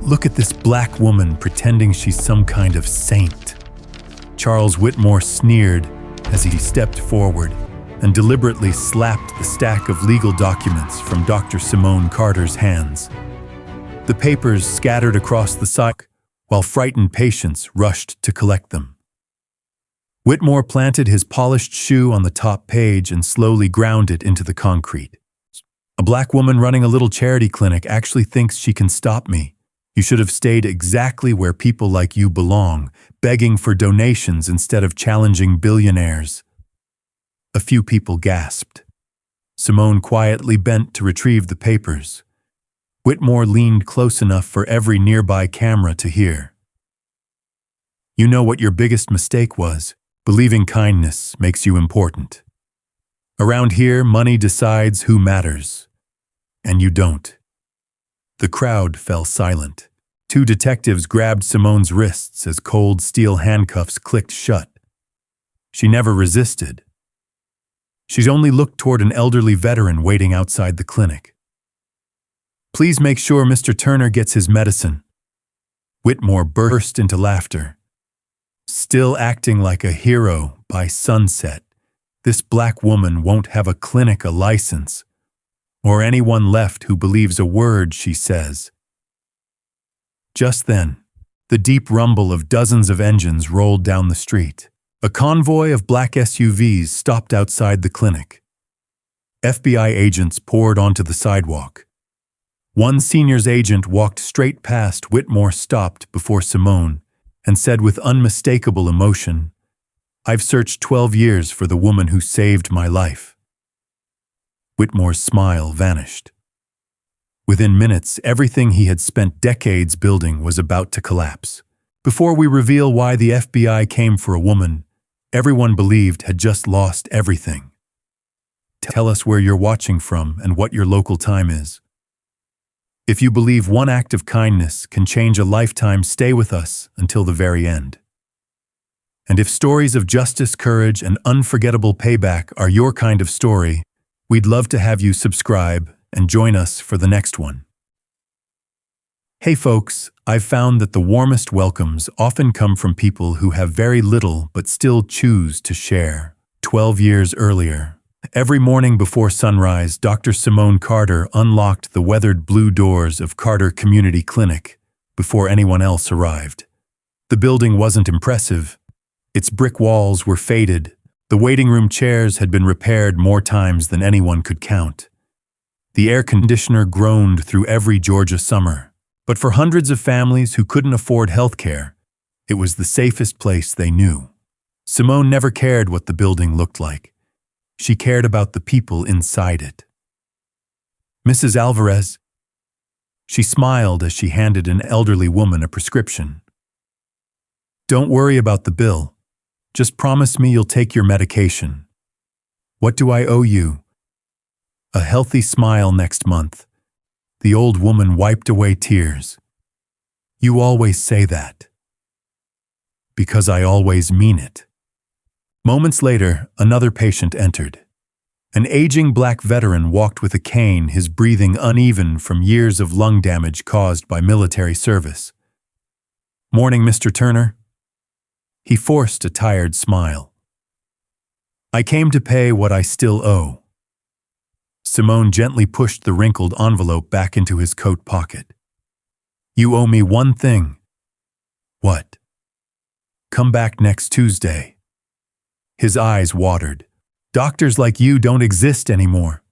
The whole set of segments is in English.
Look at this black woman pretending she's some kind of saint." Charles Whitmore sneered as he stepped forward and deliberately slapped the stack of legal documents from Dr. Simone Carter's hands. The papers scattered across the sidewalk while frightened patients rushed to collect them. Whitmore planted his polished shoe on the top page and slowly ground it into the concrete. "A black woman running a little charity clinic actually thinks she can stop me. You should have stayed exactly where people like you belong, begging for donations instead of challenging billionaires." A few people gasped. Simone quietly bent to retrieve the papers. Whitmore leaned close enough for every nearby camera to hear. "You know what your biggest mistake was? Believing kindness makes you important. Around here, money decides who matters, and you don't." The crowd fell silent. Two detectives grabbed Simone's wrists as cold steel handcuffs clicked shut. She never resisted. She only looked toward an elderly veteran waiting outside the clinic. "Please make sure Mr. Turner gets his medicine." Whitmore burst into laughter. Still acting like a hero by sunset, this black woman won't have a clinic a license, or anyone left who believes a word she says. Just then, the deep rumble of dozens of engines rolled down the street. A convoy of black SUVs stopped outside the clinic. FBI agents poured onto the sidewalk. One senior's agent walked straight past Whitmore, stopped before Simone, and said with unmistakable emotion, "I've searched 12 years for the woman who saved my life." Whitmore's smile vanished. Within minutes, everything he had spent decades building was about to collapse. Before we reveal why the FBI came for a woman everyone believed had just lost everything. Tell us where you're watching from and what your local time is. If you believe one act of kindness can change a lifetime, stay with us until the very end. And if stories of justice, courage, and unforgettable payback are your kind of story, we'd love to have you subscribe and join us for the next one. Hey folks, I've found that the warmest welcomes often come from people who have very little but still choose to share. 12 years earlier, every morning before sunrise, Dr. Simone Carter unlocked the weathered blue doors of Carter Community Clinic before anyone else arrived. The building wasn't impressive. Its brick walls were faded. The waiting room chairs had been repaired more times than anyone could count. The air conditioner groaned through every Georgia summer. But for hundreds of families who couldn't afford health care, it was the safest place they knew. Simone never cared what the building looked like. She cared about the people inside it. "Mrs. Alvarez." She smiled as she handed an elderly woman a prescription. "Don't worry about the bill. Just promise me you'll take your medication." "What do I owe you?" "A healthy smile next month." The old woman wiped away tears. "You always say that." "Because I always mean it." Moments later, another patient entered. An aging black veteran walked with a cane, his breathing uneven from years of lung damage caused by military service. "Morning, Mr. Turner." He forced a tired smile. "I came to pay what I still owe." Simone gently pushed the wrinkled envelope back into his coat pocket. "You owe me one thing." "What?" "Come back next Tuesday." His eyes watered. "Doctors like you don't exist anymore."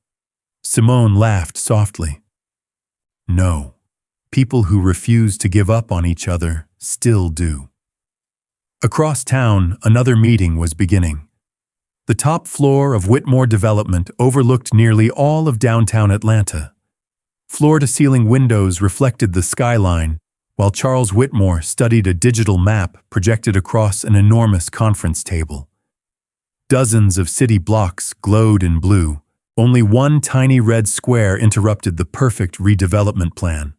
Simone laughed softly. "No, people who refuse to give up on each other still do." Across town, another meeting was beginning. The top floor of Whitmore Development overlooked nearly all of downtown Atlanta. Floor-to-ceiling windows reflected the skyline, while Charles Whitmore studied a digital map projected across an enormous conference table. Dozens of city blocks glowed in blue. Only one tiny red square interrupted the perfect redevelopment plan: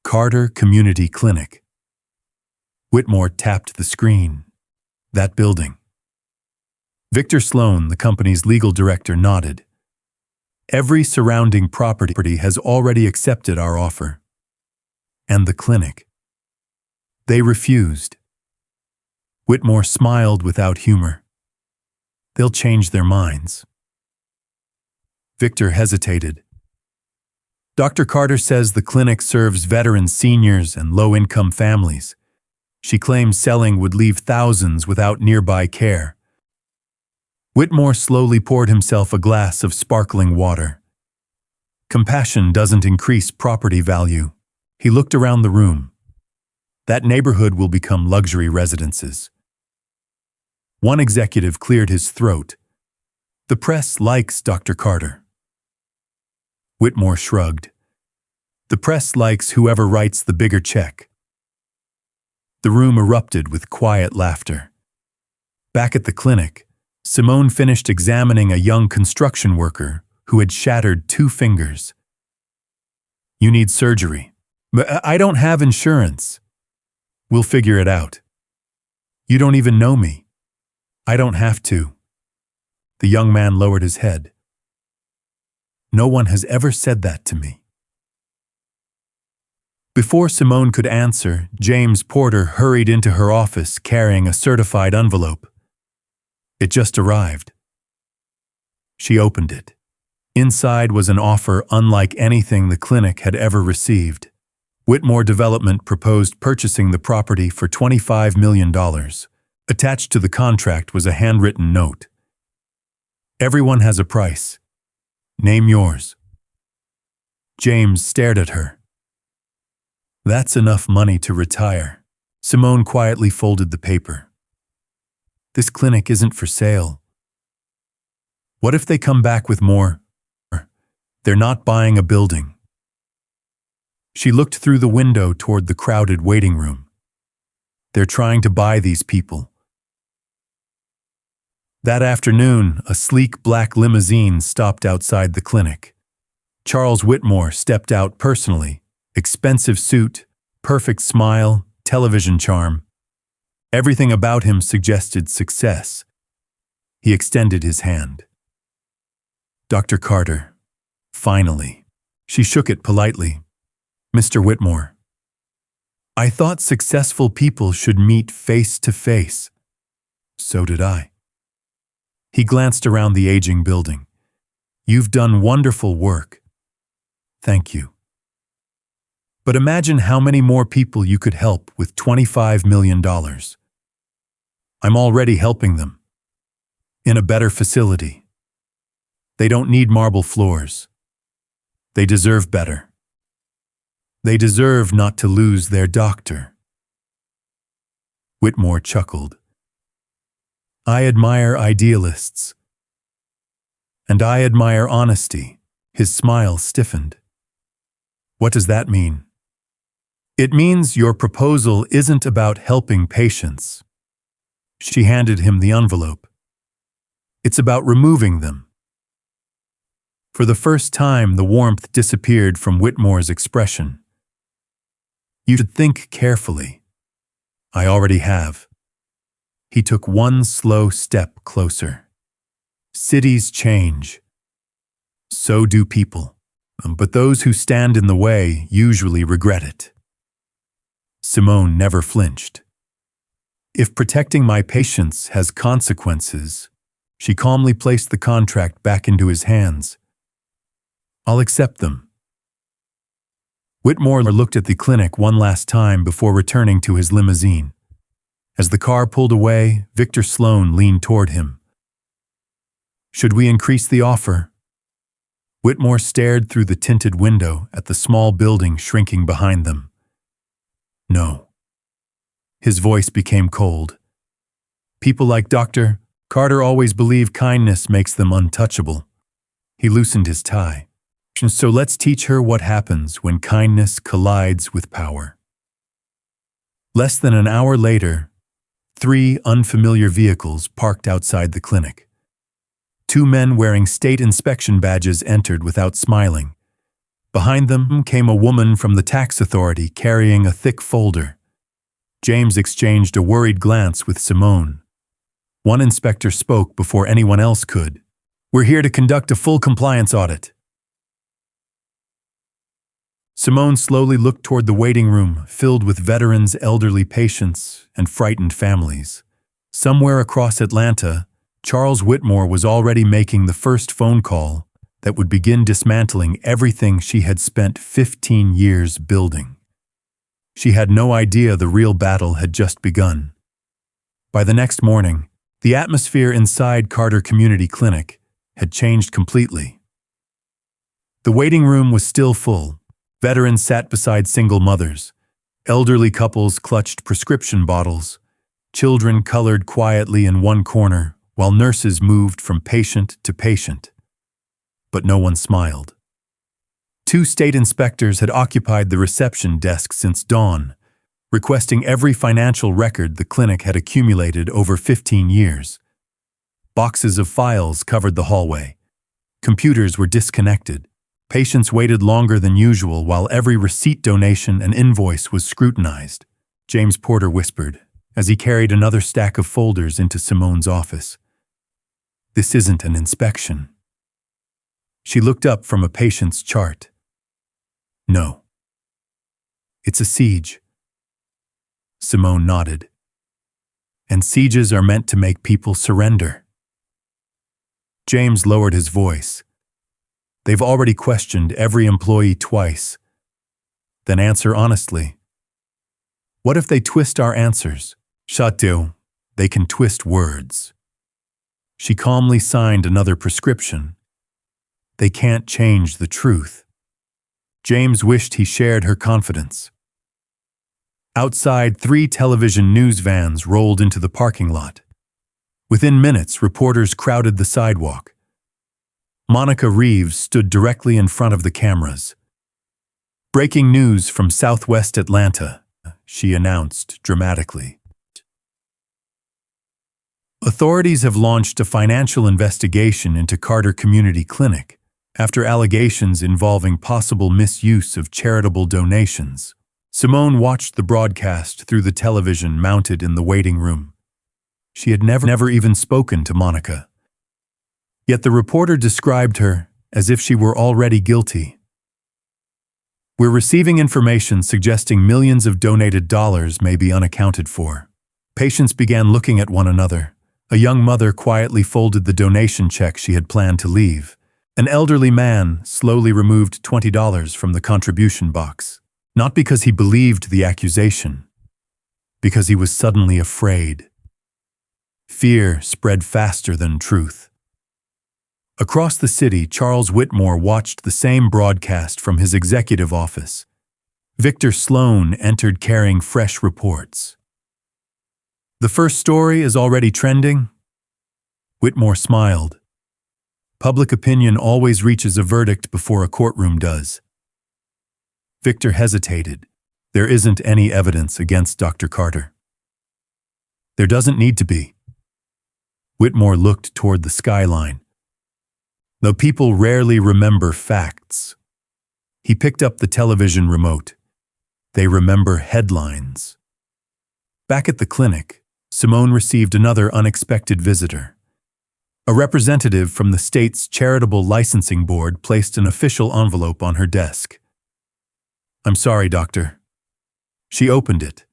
Carter Community Clinic. Whitmore tapped the screen. That building. Victor Sloan, the company's legal director, nodded. "Every surrounding property has already accepted our offer." and the clinic. They refused. Whitmore smiled without humor. They'll change their minds. Victor hesitated. Dr. Carter says the clinic serves veteran seniors and low-income families. She claims selling would leave thousands without nearby care. Whitmore slowly poured himself a glass of sparkling water. Compassion doesn't increase property value. He looked around the room. That neighborhood will become luxury residences. One executive cleared his throat. The press likes Dr. Carter. Whitmore shrugged. The press likes whoever writes the bigger check. The room erupted with quiet laughter. Back at the clinic, Simone finished examining a young construction worker who had shattered 2 fingers. You need surgery. But I don't have insurance. We'll figure it out. You don't even know me. I don't have to. The young man lowered his head. No one has ever said that to me. Before Simone could answer, James Porter hurried into her office carrying a certified envelope. It just arrived. She opened it. Inside was an offer unlike anything the clinic had ever received. Whitmore Development proposed purchasing the property for $25 million. Attached to the contract was a handwritten note. Everyone has a price. Name yours. James stared at her. That's enough money to retire. Simone quietly folded the paper. This clinic isn't for sale. What if they come back with more? They're not buying a building. She looked through the window toward the crowded waiting room. They're trying to buy these people. That afternoon, a sleek black limousine stopped outside the clinic. Charles Whitmore stepped out personally. Expensive suit, perfect smile, television charm. Everything about him suggested success. He extended his hand. Dr. Carter. Finally. She shook it politely. Mr. Whitmore. I thought successful people should meet face to face. So did I. He glanced around the aging building. You've done wonderful work. Thank you. But imagine how many more people you could help with $25 million. I'm already helping them. In a better facility. They don't need marble floors. They deserve better. They deserve not to lose their doctor. Whitmore chuckled. I admire idealists. And I admire honesty. His smile stiffened. What does that mean? It means your proposal isn't about helping patients. She handed him the envelope. It's about removing them. For the first time, the warmth disappeared from Whitmore's expression. You should think carefully. I already have. He took one slow step closer. Cities change. So do people. But those who stand in the way usually regret it. Simone never flinched. If protecting my patients has consequences, she calmly placed the contract back into his hands. I'll accept them. Whitmore looked at the clinic one last time before returning to his limousine. As the car pulled away, Victor Sloan leaned toward him. Should we increase the offer? Whitmore stared through the tinted window at the small building shrinking behind them. No. His voice became cold. People like Dr. Carter always believe kindness makes them untouchable. He loosened his tie. So let's teach her what happens when kindness collides with power. Less than an hour later, 3 unfamiliar vehicles parked outside the clinic. 2 men wearing state inspection badges entered without smiling. Behind them came a woman from the tax authority carrying a thick folder. James exchanged a worried glance with Simone. One inspector spoke before anyone else could. We're here to conduct a full compliance audit. Simone slowly looked toward the waiting room, filled with veterans, elderly patients, and frightened families. Somewhere across Atlanta, Charles Whitmore was already making the first phone call that would begin dismantling everything she had spent 15 years building. She had no idea the real battle had just begun. By the next morning, the atmosphere inside Carter Community Clinic had changed completely. The waiting room was still full. Veterans sat beside single mothers. Elderly couples clutched prescription bottles. Children colored quietly in one corner, while nurses moved from patient to patient. But no one smiled. 2 state inspectors had occupied the reception desk since dawn, requesting every financial record the clinic had accumulated over 15 years. Boxes of files covered the hallway. Computers were disconnected. Patients waited longer than usual while every receipt, donation, and invoice was scrutinized. James Porter whispered, as he carried another stack of folders into Simone's office. "This isn't an inspection." She looked up from a patient's chart. "No. It's a siege." Simone nodded. "And sieges are meant to make people surrender." James lowered his voice. "They've already questioned every employee twice. Then answer honestly. What if they twist our answers? Chateau, they can twist words." She calmly signed another prescription. "They can't change the truth." James wished he shared her confidence. Outside, 3 television news vans rolled into the parking lot. Within minutes, reporters crowded the sidewalk. Monica Reeves stood directly in front of the cameras. "Breaking news from Southwest Atlanta," she announced dramatically. Authorities have launched a financial investigation into Carter Community Clinic after allegations involving possible misuse of charitable donations. Simone watched the broadcast through the television mounted in the waiting room. She had never even spoken to Monica. Yet the reporter described her as if she were already guilty. "We're receiving information suggesting millions of donated dollars may be unaccounted for." Patients began looking at one another. A young mother quietly folded the donation check she had planned to leave. An elderly man slowly removed $20 from the contribution box, not because he believed the accusation, because he was suddenly afraid. Fear spread faster than truth. Across the city, Charles Whitmore watched the same broadcast from his executive office. Victor Sloan entered carrying fresh reports. "The first story is already trending?" Whitmore smiled. "Public opinion always reaches a verdict before a courtroom does." Victor hesitated. "There isn't any evidence against Dr. Carter." "There doesn't need to be." Whitmore looked toward the skyline. "Though people rarely remember facts." He picked up the television remote. "They remember headlines." Back at the clinic, Simone received another unexpected visitor. A representative from the state's charitable licensing board placed an official envelope on her desk. "I'm sorry, doctor." She opened it.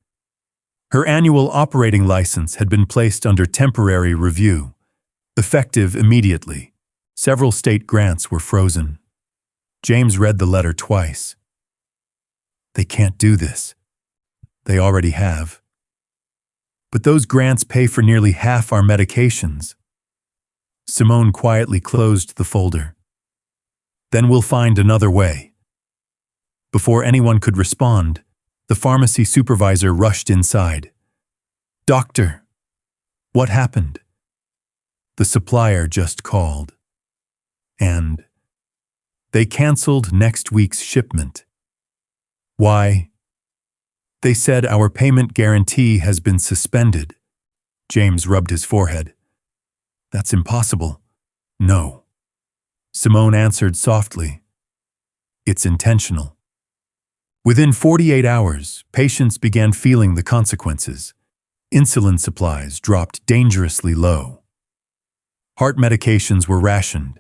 Her annual operating license had been placed under temporary review, effective immediately. Several state grants were frozen. James read the letter twice. "They can't do this. They already have. But those grants pay for nearly half our medications." Simone quietly closed the folder. "Then we'll find another way." Before anyone could respond, the pharmacy supervisor rushed inside. "Doctor, what happened?" "The supplier just called. And they canceled next week's shipment." "Why?" "They said our payment guarantee has been suspended." James rubbed his forehead. "That's impossible." "No." Simone answered softly. "It's intentional." Within 48 hours, patients began feeling the consequences. Insulin supplies dropped dangerously low. Heart medications were rationed.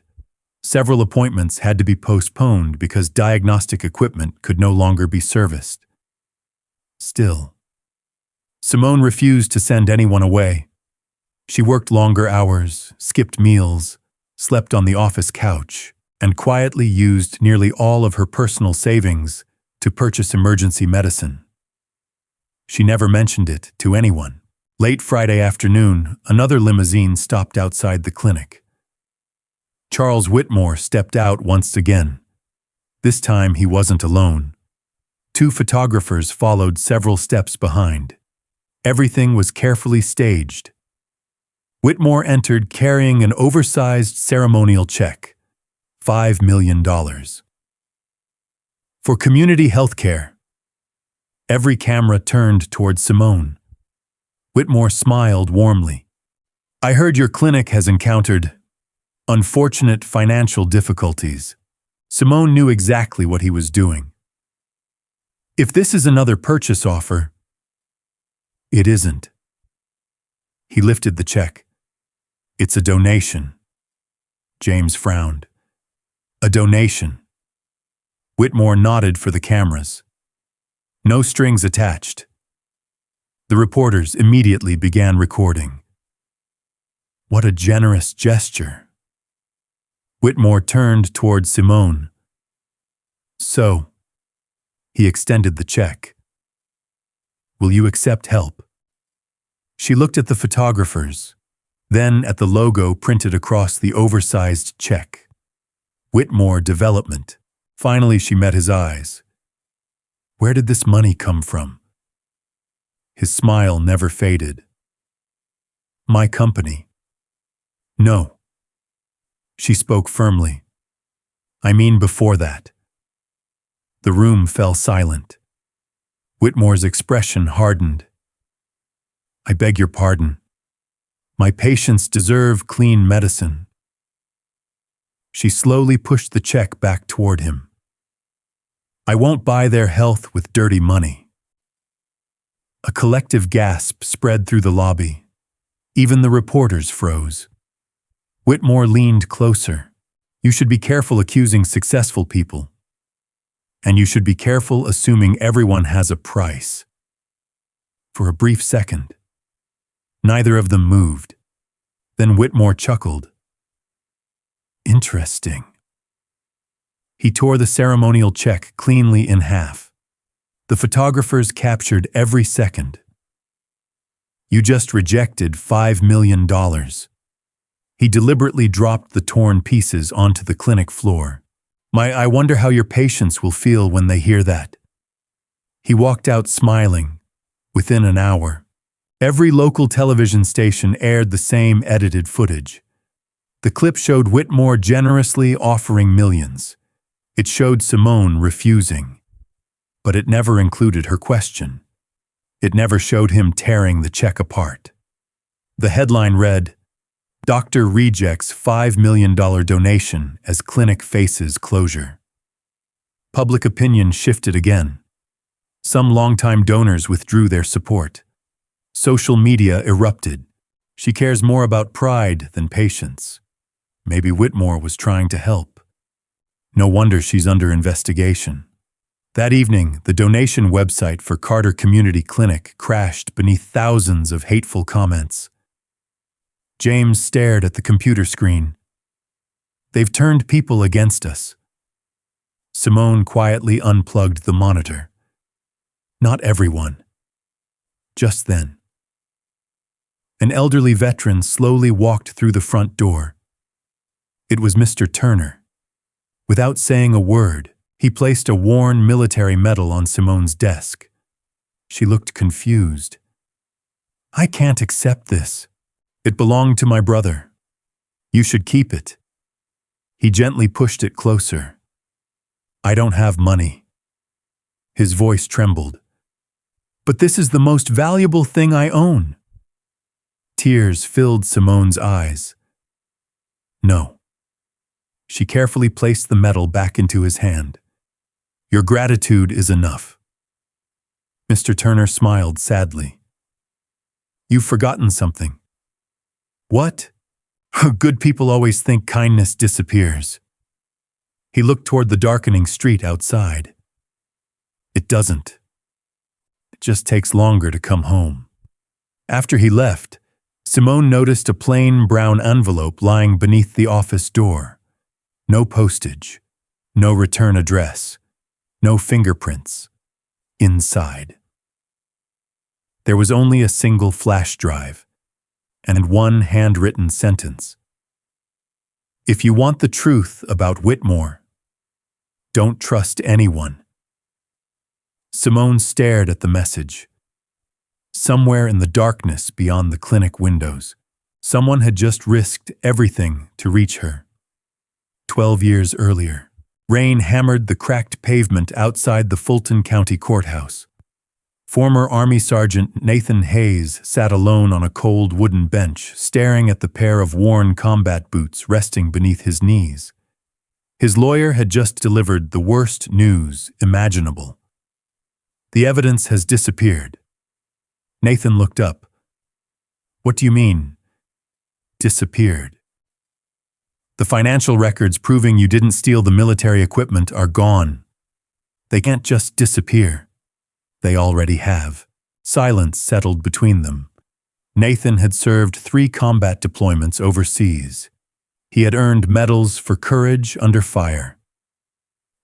Several appointments had to be postponed because diagnostic equipment could no longer be serviced. Still, Simone refused to send anyone away. She worked longer hours, skipped meals, slept on the office couch, and quietly used nearly all of her personal savings to purchase emergency medicine. She never mentioned it to anyone. Late Friday afternoon, another limousine stopped outside the clinic. Charles Whitmore stepped out once again. This time he wasn't alone. Two photographers followed several steps behind. Everything was carefully staged. Whitmore entered carrying an oversized ceremonial check, $5 million. For community health care. Every camera turned toward Simone. Whitmore smiled warmly. I heard your clinic has encountered unfortunate financial difficulties. Simone knew exactly what he was doing. If this is another purchase offer, it isn't. He lifted the check. It's a donation. James frowned. A donation. Whitmore nodded for the cameras. No strings attached. The reporters immediately began recording. What a generous gesture. Whitmore turned toward Simone. So, he extended the check. Will you accept help? She looked at the photographers, then at the logo printed across the oversized check. Whitmore Development. Finally, she met his eyes. Where did this money come from? His smile never faded. My company. No. She spoke firmly. I mean before that. The room fell silent. Whitmore's expression hardened. I beg your pardon. My patients deserve clean medicine. She slowly pushed the check back toward him. I won't buy their health with dirty money. A collective gasp spread through the lobby. Even the reporters froze. Whitmore leaned closer. You should be careful accusing successful people. And you should be careful assuming everyone has a price. For a brief second, neither of them moved. Then Whitmore chuckled. Interesting. He tore the ceremonial check cleanly in half. The photographers captured every second. You just rejected $5 million. He deliberately dropped the torn pieces onto the clinic floor. I wonder how your patients will feel when they hear that. He walked out smiling. Within an hour, every local television station aired the same edited footage. The clip showed Whitmore generously offering millions. It showed Simone refusing. But it never included her question. It never showed him tearing the check apart. The headline read, Doctor rejects $5 million donation as clinic faces closure. Public opinion shifted again. Some longtime donors withdrew their support. Social media erupted. She cares more about pride than patience. Maybe Whitmore was trying to help. No wonder she's under investigation. That evening, the donation website for Carter Community Clinic crashed beneath thousands of hateful comments. James stared at the computer screen. They've turned people against us. Simone quietly unplugged the monitor. Not everyone. Just then, an elderly veteran slowly walked through the front door. It was Mr. Turner. Without saying a word, he placed a worn military medal on Simone's desk. She looked confused. I can't accept this. It belonged to my brother. You should keep it. He gently pushed it closer. I don't have money. His voice trembled. But this is the most valuable thing I own. Tears filled Simone's eyes. No. She carefully placed the medal back into his hand. Your gratitude is enough. Mr. Turner smiled sadly. You've forgotten something. What? Good people always think kindness disappears. He looked toward the darkening street outside. It doesn't. It just takes longer to come home. After he left, Simone noticed a plain brown envelope lying beneath the office door. No postage, no return address, no fingerprints. Inside, there was only a single flash drive and one handwritten sentence. If you want the truth about Whitmore, don't trust anyone. Simone stared at the message. Somewhere in the darkness beyond the clinic windows, someone had just risked everything to reach her. 12 years earlier, rain hammered the cracked pavement outside the Fulton County Courthouse. Former Army Sergeant Nathan Hayes sat alone on a cold wooden bench, staring at the pair of worn combat boots resting beneath his knees. His lawyer had just delivered the worst news imaginable. The evidence has disappeared. Nathan looked up. What do you mean, disappeared? The financial records proving you didn't steal the military equipment are gone. They can't just disappear. They already have. Silence settled between them. Nathan had served 3 combat deployments overseas. He had earned medals for courage under fire.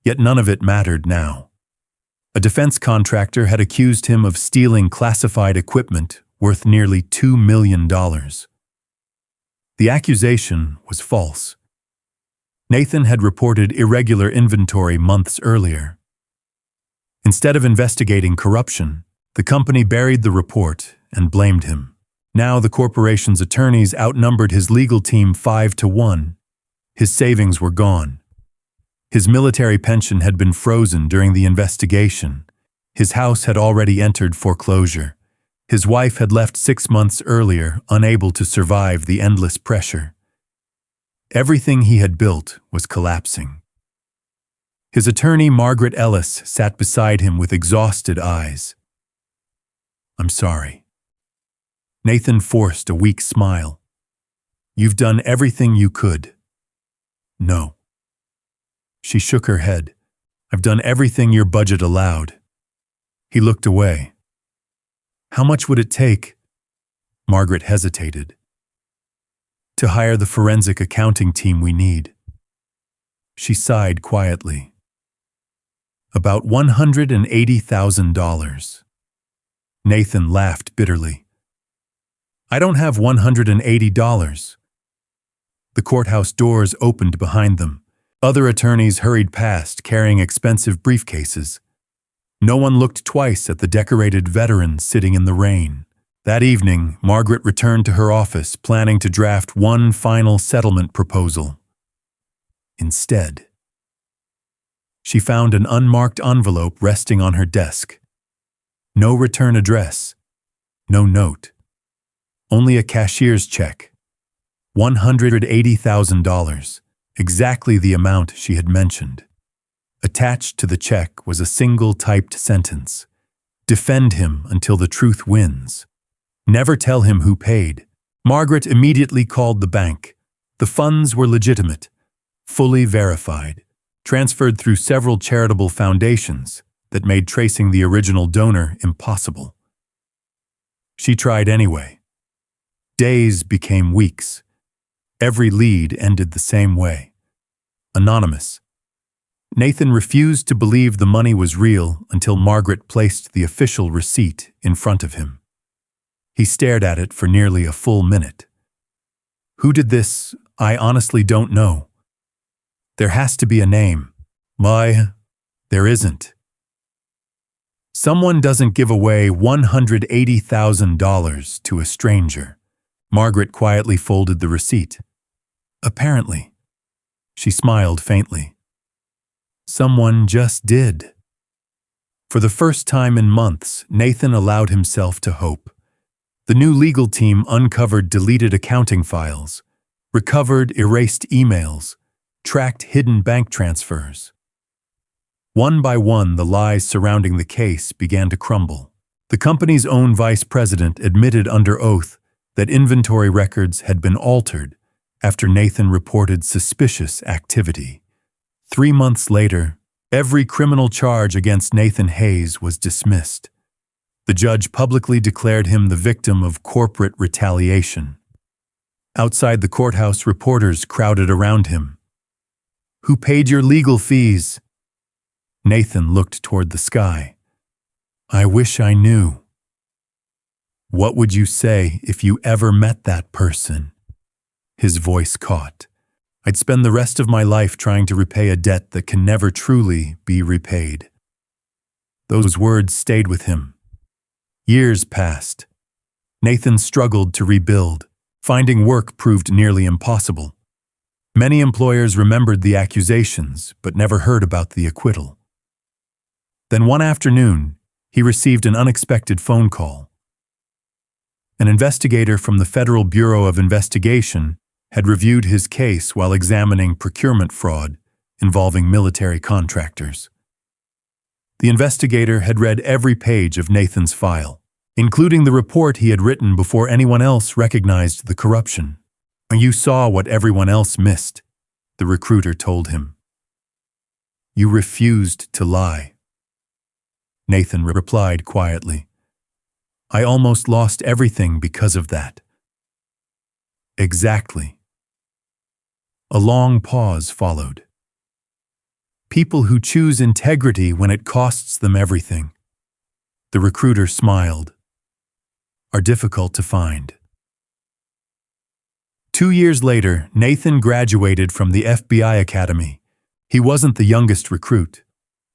Yet none of it mattered now. A defense contractor had accused him of stealing classified equipment worth nearly $2 million. The accusation was false. Nathan had reported irregular inventory months earlier. Instead of investigating corruption, the company buried the report and blamed him. Now the corporation's attorneys outnumbered his legal team 5-1. His savings were gone. His military pension had been frozen during the investigation. His house had already entered foreclosure. His wife had left 6 months earlier, unable to survive the endless pressure. Everything he had built was collapsing. His attorney, Margaret Ellis, sat beside him with exhausted eyes. I'm sorry. Nathan forced a weak smile. You've done everything you could. No. She shook her head. I've done everything your budget allowed. He looked away. How much would it take? Margaret hesitated. To hire the forensic accounting team we need. She sighed quietly. About $180,000. Nathan laughed bitterly. I don't have $180. The courthouse doors opened behind them. Other attorneys hurried past, carrying expensive briefcases. No one looked twice at the decorated veteran sitting in the rain. That evening, Margaret returned to her office, planning to draft one final settlement proposal. Instead, she found an unmarked envelope resting on her desk. No return address, no note. Only a cashier's check. $180,000. Exactly the amount she had mentioned. Attached to the check was a single typed sentence. Defend him until the truth wins. Never tell him who paid. Margaret immediately called the bank. The funds were legitimate, fully verified, transferred through several charitable foundations that made tracing the original donor impossible. She tried anyway. Days became weeks. Every lead ended the same way. Anonymous. Nathan refused to believe the money was real until Margaret placed the official receipt in front of him. He stared at it for nearly a full minute. Who did this? I honestly don't know. There has to be a name. Why, there isn't. Someone doesn't give away $180,000 to a stranger. Margaret quietly folded the receipt. Apparently. She smiled faintly. Someone just did. For the first time in months, Nathan allowed himself to hope. The new legal team uncovered deleted accounting files, recovered erased emails, tracked hidden bank transfers. One by one, the lies surrounding the case began to crumble. The company's own vice president admitted under oath that inventory records had been altered after Nathan reported suspicious activity. 3 months later, every criminal charge against Nathan Hayes was dismissed. The judge publicly declared him the victim of corporate retaliation. Outside the courthouse, reporters crowded around him. "Who paid your legal fees?" Nathan looked toward the sky. "I wish I knew." "What would you say if you ever met that person?" His voice caught. "I'd spend the rest of my life trying to repay a debt that can never truly be repaid." Those words stayed with him. Years passed. Nathan struggled to rebuild. Finding work proved nearly impossible. Many employers remembered the accusations, but never heard about the acquittal. Then one afternoon, he received an unexpected phone call. An investigator from the Federal Bureau of Investigation had reviewed his case while examining procurement fraud involving military contractors. The investigator had read every page of Nathan's file, including the report he had written before anyone else recognized the corruption. "You saw what everyone else missed," the recruiter told him. "You refused to lie." Nathan replied quietly, "I almost lost everything because of that." "Exactly." A long pause followed. "People who choose integrity when it costs them everything," the recruiter smiled, "are difficult to find." 2 years later, Nathan graduated from the FBI Academy. He wasn't the youngest recruit,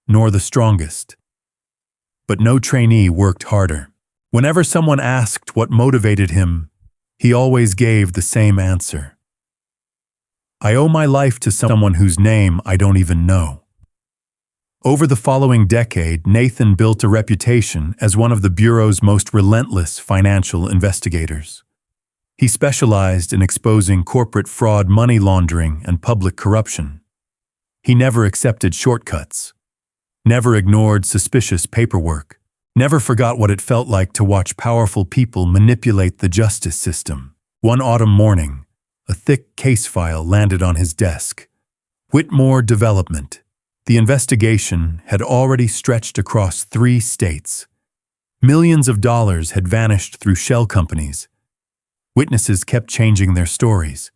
nor the strongest. But no trainee worked harder. Whenever someone asked what motivated him, he always gave the same answer. "I owe my life to someone whose name I don't even know." Over the following decade, Nathan built a reputation as one of the Bureau's most relentless financial investigators. He specialized in exposing corporate fraud, money laundering, and public corruption. He never accepted shortcuts, never ignored suspicious paperwork, never forgot what it felt like to watch powerful people manipulate the justice system. One autumn morning, a thick case file landed on his desk. Whitmore Development. The investigation had already stretched across 3 states. Millions of dollars had vanished through shell companies. Witnesses kept changing their stories.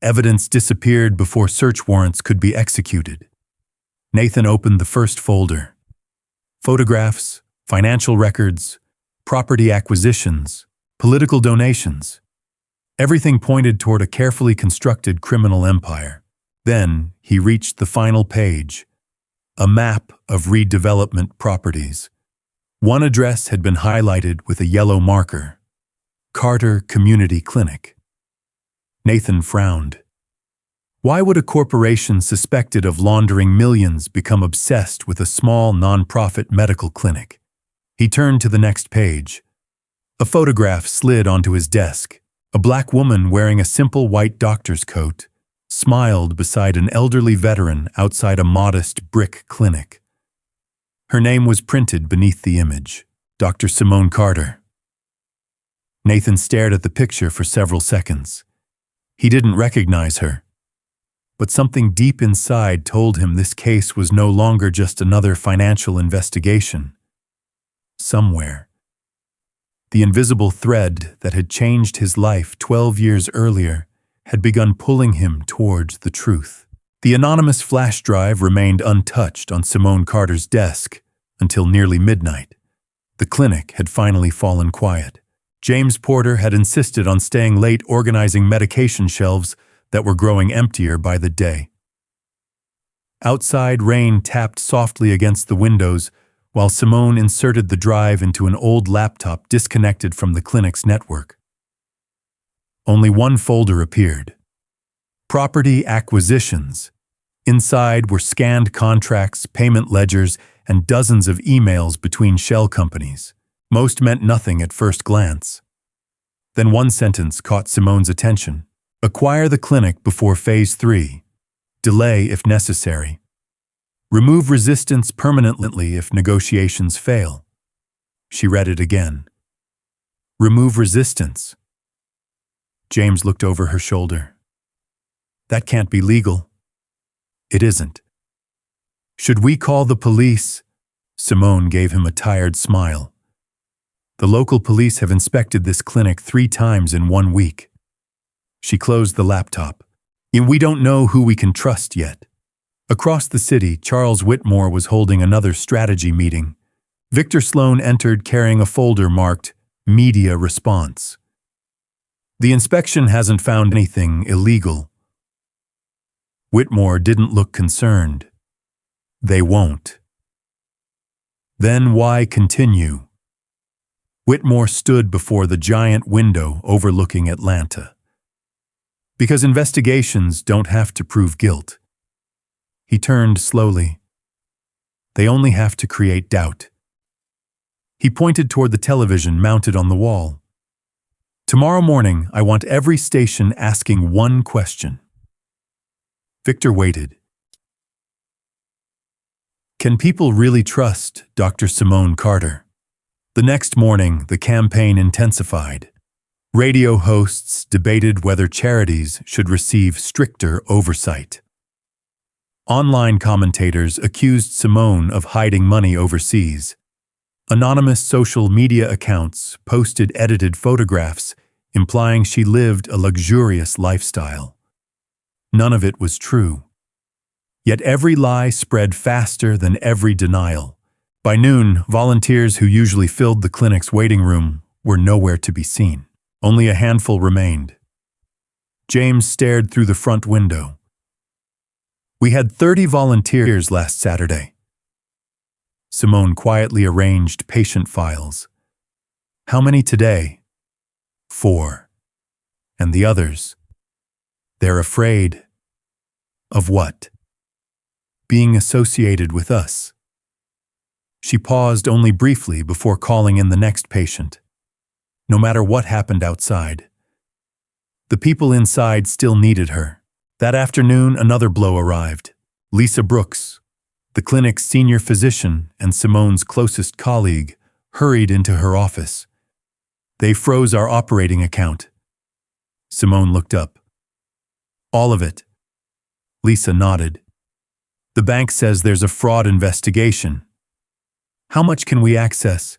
Evidence disappeared before search warrants could be executed. Nathan opened the first folder. Photographs, financial records, property acquisitions, political donations. Everything pointed toward a carefully constructed criminal empire. Then he reached the final page, a map of redevelopment properties. One address had been highlighted with a yellow marker, Carter Community Clinic. Nathan frowned. Why would a corporation suspected of laundering millions become obsessed with a small nonprofit medical clinic? He turned to the next page. A photograph slid onto his desk. A black woman wearing a simple white doctor's coat smiled beside an elderly veteran outside a modest brick clinic. Her name was printed beneath the image, Dr. Simone Carter. Nathan stared at the picture for several seconds. He didn't recognize her, but something deep inside told him this case was no longer just another financial investigation. Somewhere, the invisible thread that had changed his life 12 years earlier had begun pulling him towards the truth. The anonymous flash drive remained untouched on Simone Carter's desk until nearly midnight. The clinic had finally fallen quiet. James Porter had insisted on staying late organizing medication shelves that were growing emptier by the day. Outside, rain tapped softly against the windows while Simone inserted the drive into an old laptop disconnected from the clinic's network. Only one folder appeared. Property acquisitions. Inside were scanned contracts, payment ledgers, and dozens of emails between shell companies. Most meant nothing at first glance. Then one sentence caught Simone's attention. Acquire the clinic before Phase 3. Delay if necessary. Remove resistance permanently if negotiations fail. She read it again. Remove resistance. James looked over her shoulder. That can't be legal. It isn't. Should we call the police? Simone gave him a tired smile. The local police have inspected this clinic 3 times in 1 week. She closed the laptop. And we don't know who we can trust yet. Across the city, Charles Whitmore was holding another strategy meeting. Victor Sloan entered carrying a folder marked Media Response. The inspection hasn't found anything illegal. Whitmore didn't look concerned. They won't. Then why continue? Whitmore stood before the giant window overlooking Atlanta. Because investigations don't have to prove guilt. He turned slowly. They only have to create doubt. He pointed toward the television mounted on the wall. Tomorrow morning, I want every station asking one question. Victor waited. Can people really trust Dr. Simone Carter? The next morning, the campaign intensified. Radio hosts debated whether charities should receive stricter oversight. Online commentators accused Simone of hiding money overseas. Anonymous social media accounts posted edited photographs implying she lived a luxurious lifestyle. None of it was true. Yet every lie spread faster than every denial. By noon, volunteers who usually filled the clinic's waiting room were nowhere to be seen. Only a handful remained. James stared through the front window. We had 30 volunteers last Saturday. Simone quietly arranged patient files. How many today? 4. And the others? They're afraid. Of what? Being associated with us. She paused only briefly before calling in the next patient. No matter what happened outside, the people inside still needed her. That afternoon, another blow arrived. Lisa Brooks, the clinic's senior physician and Simone's closest colleague, hurried into her office. They froze our operating account. Simone looked up. All of it. Lisa nodded. The bank says there's a fraud investigation. How much can we access?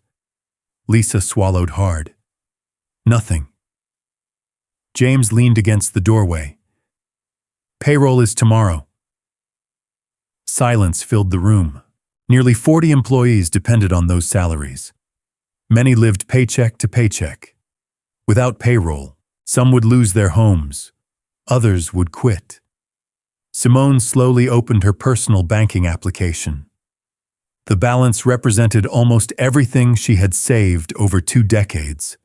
Lisa swallowed hard. Nothing. James leaned against the doorway. Payroll is tomorrow. Silence filled the room. Nearly 40 employees depended on those salaries. Many lived paycheck to paycheck. Without payroll, some would lose their homes. Others would quit. Simone slowly opened her personal banking application. The balance represented almost everything she had saved over 2 decades.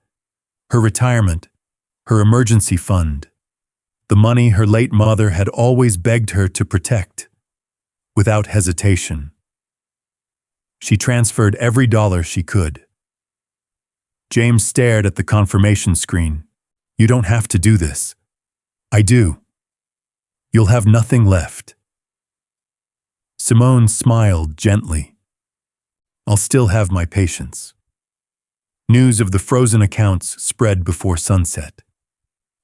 Her retirement, her emergency fund, the money her late mother had always begged her to protect. Without hesitation, she transferred every dollar she could. James stared at the confirmation screen. You don't have to do this. I do. You'll have nothing left. Simone smiled gently. I'll still have my patience. News of the frozen accounts spread before sunset.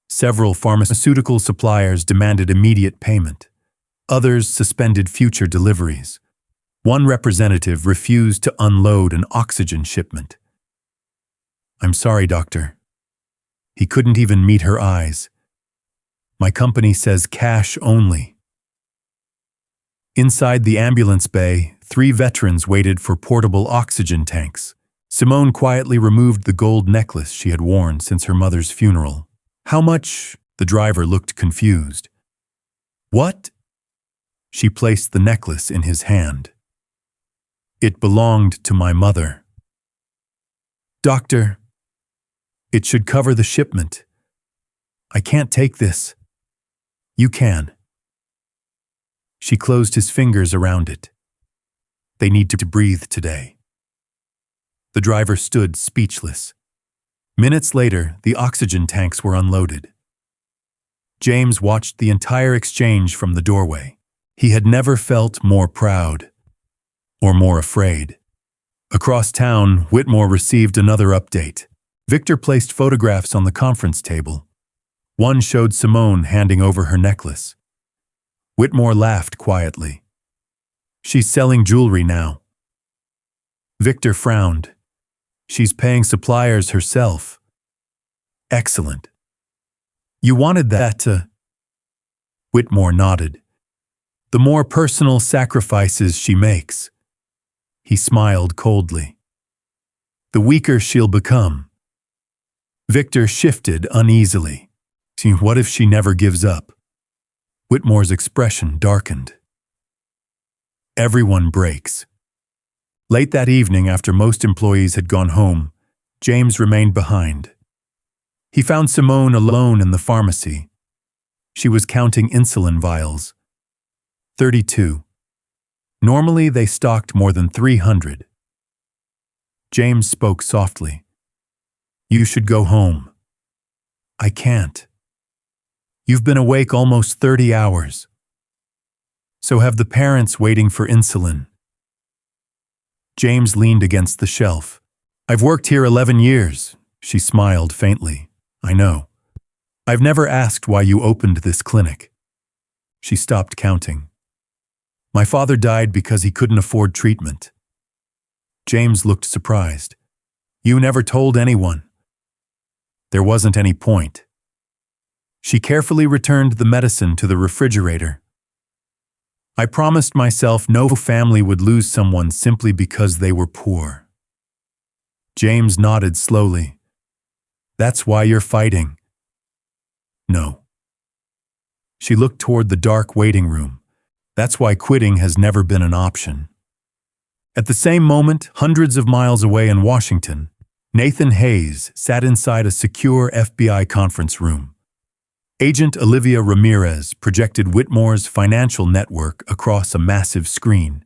Several pharmaceutical suppliers demanded immediate payment. Others suspended future deliveries. One representative refused to unload an oxygen shipment. I'm sorry, doctor. He couldn't even meet her eyes. My company says cash only. Inside the ambulance bay, 3 veterans waited for portable oxygen tanks. Simone quietly removed the gold necklace she had worn since her mother's funeral. How much? The driver looked confused. What? She placed the necklace in his hand. It belonged to my mother. Doctor, it should cover the shipment. I can't take this. You can. She closed his fingers around it. They need to breathe today. The driver stood speechless. Minutes later, the oxygen tanks were unloaded. James watched the entire exchange from the doorway. He had never felt more proud or more afraid. Across town, Whitmore received another update. Victor placed photographs on the conference table. One showed Simone handing over her necklace. Whitmore laughed quietly. She's selling jewelry now. Victor frowned. She's paying suppliers herself. Excellent. You wanted that to... Whitmore nodded. The more personal sacrifices she makes. He smiled coldly. The weaker she'll become. Victor shifted uneasily. What if she never gives up? Whitmore's expression darkened. Everyone breaks. Late that evening, after most employees had gone home, James remained behind. He found Simone alone in the pharmacy. She was counting insulin vials. 32. Normally, they stocked more than 300. James spoke softly. You should go home. I can't. You've been awake almost 30 hours. So have the parents waiting for insulin. James leaned against the shelf. I've worked here 11 years. She smiled faintly. I know. I've never asked why you opened this clinic. She stopped counting. My father died because he couldn't afford treatment. James looked surprised. You never told anyone. There wasn't any point. She carefully returned the medicine to the refrigerator. I promised myself no family would lose someone simply because they were poor. James nodded slowly. That's why you're fighting. No. She looked toward the dark waiting room. That's why quitting has never been an option. At the same moment, hundreds of miles away in Washington, Nathan Hayes sat inside a secure FBI conference room. Agent Olivia Ramirez projected Whitmore's financial network across a massive screen.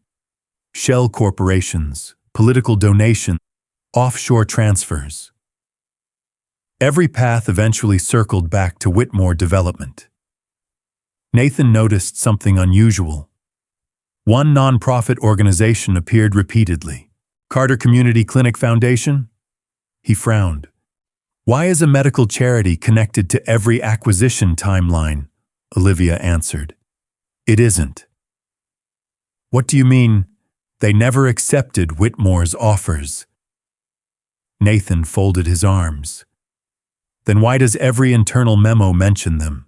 Shell corporations, political donations, offshore transfers. Every path eventually circled back to Whitmore Development. Nathan noticed something unusual. One nonprofit organization appeared repeatedly. Carter Community Clinic Foundation? He frowned. Why is a medical charity connected to every acquisition timeline? Olivia answered. It isn't. What do you mean? They never accepted Whitmore's offers. Nathan folded his arms. Then why does every internal memo mention them?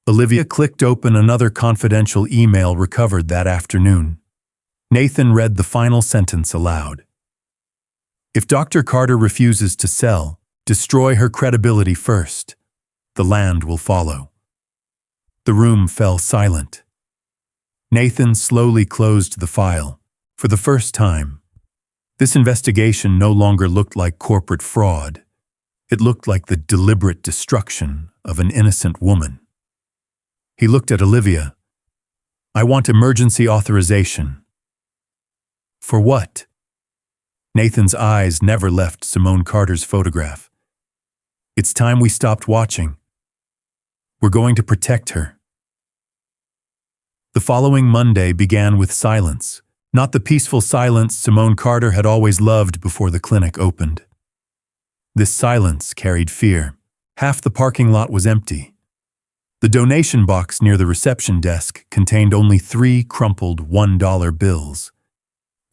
Olivia clicked open another confidential email recovered that afternoon. Nathan read the final sentence aloud. If Dr. Carter refuses to sell, destroy her credibility first. The land will follow. The room fell silent. Nathan slowly closed the file. For the first time, this investigation no longer looked like corporate fraud. It looked like the deliberate destruction of an innocent woman. He looked at Olivia. I want emergency authorization. For what? Nathan's eyes never left Simone Carter's photograph. It's time we stopped watching. We're going to protect her. The following Monday began with silence, not the peaceful silence Simone Carter had always loved before the clinic opened. This silence carried fear. Half the parking lot was empty. The donation box near the reception desk contained only 3 crumpled $1 bills.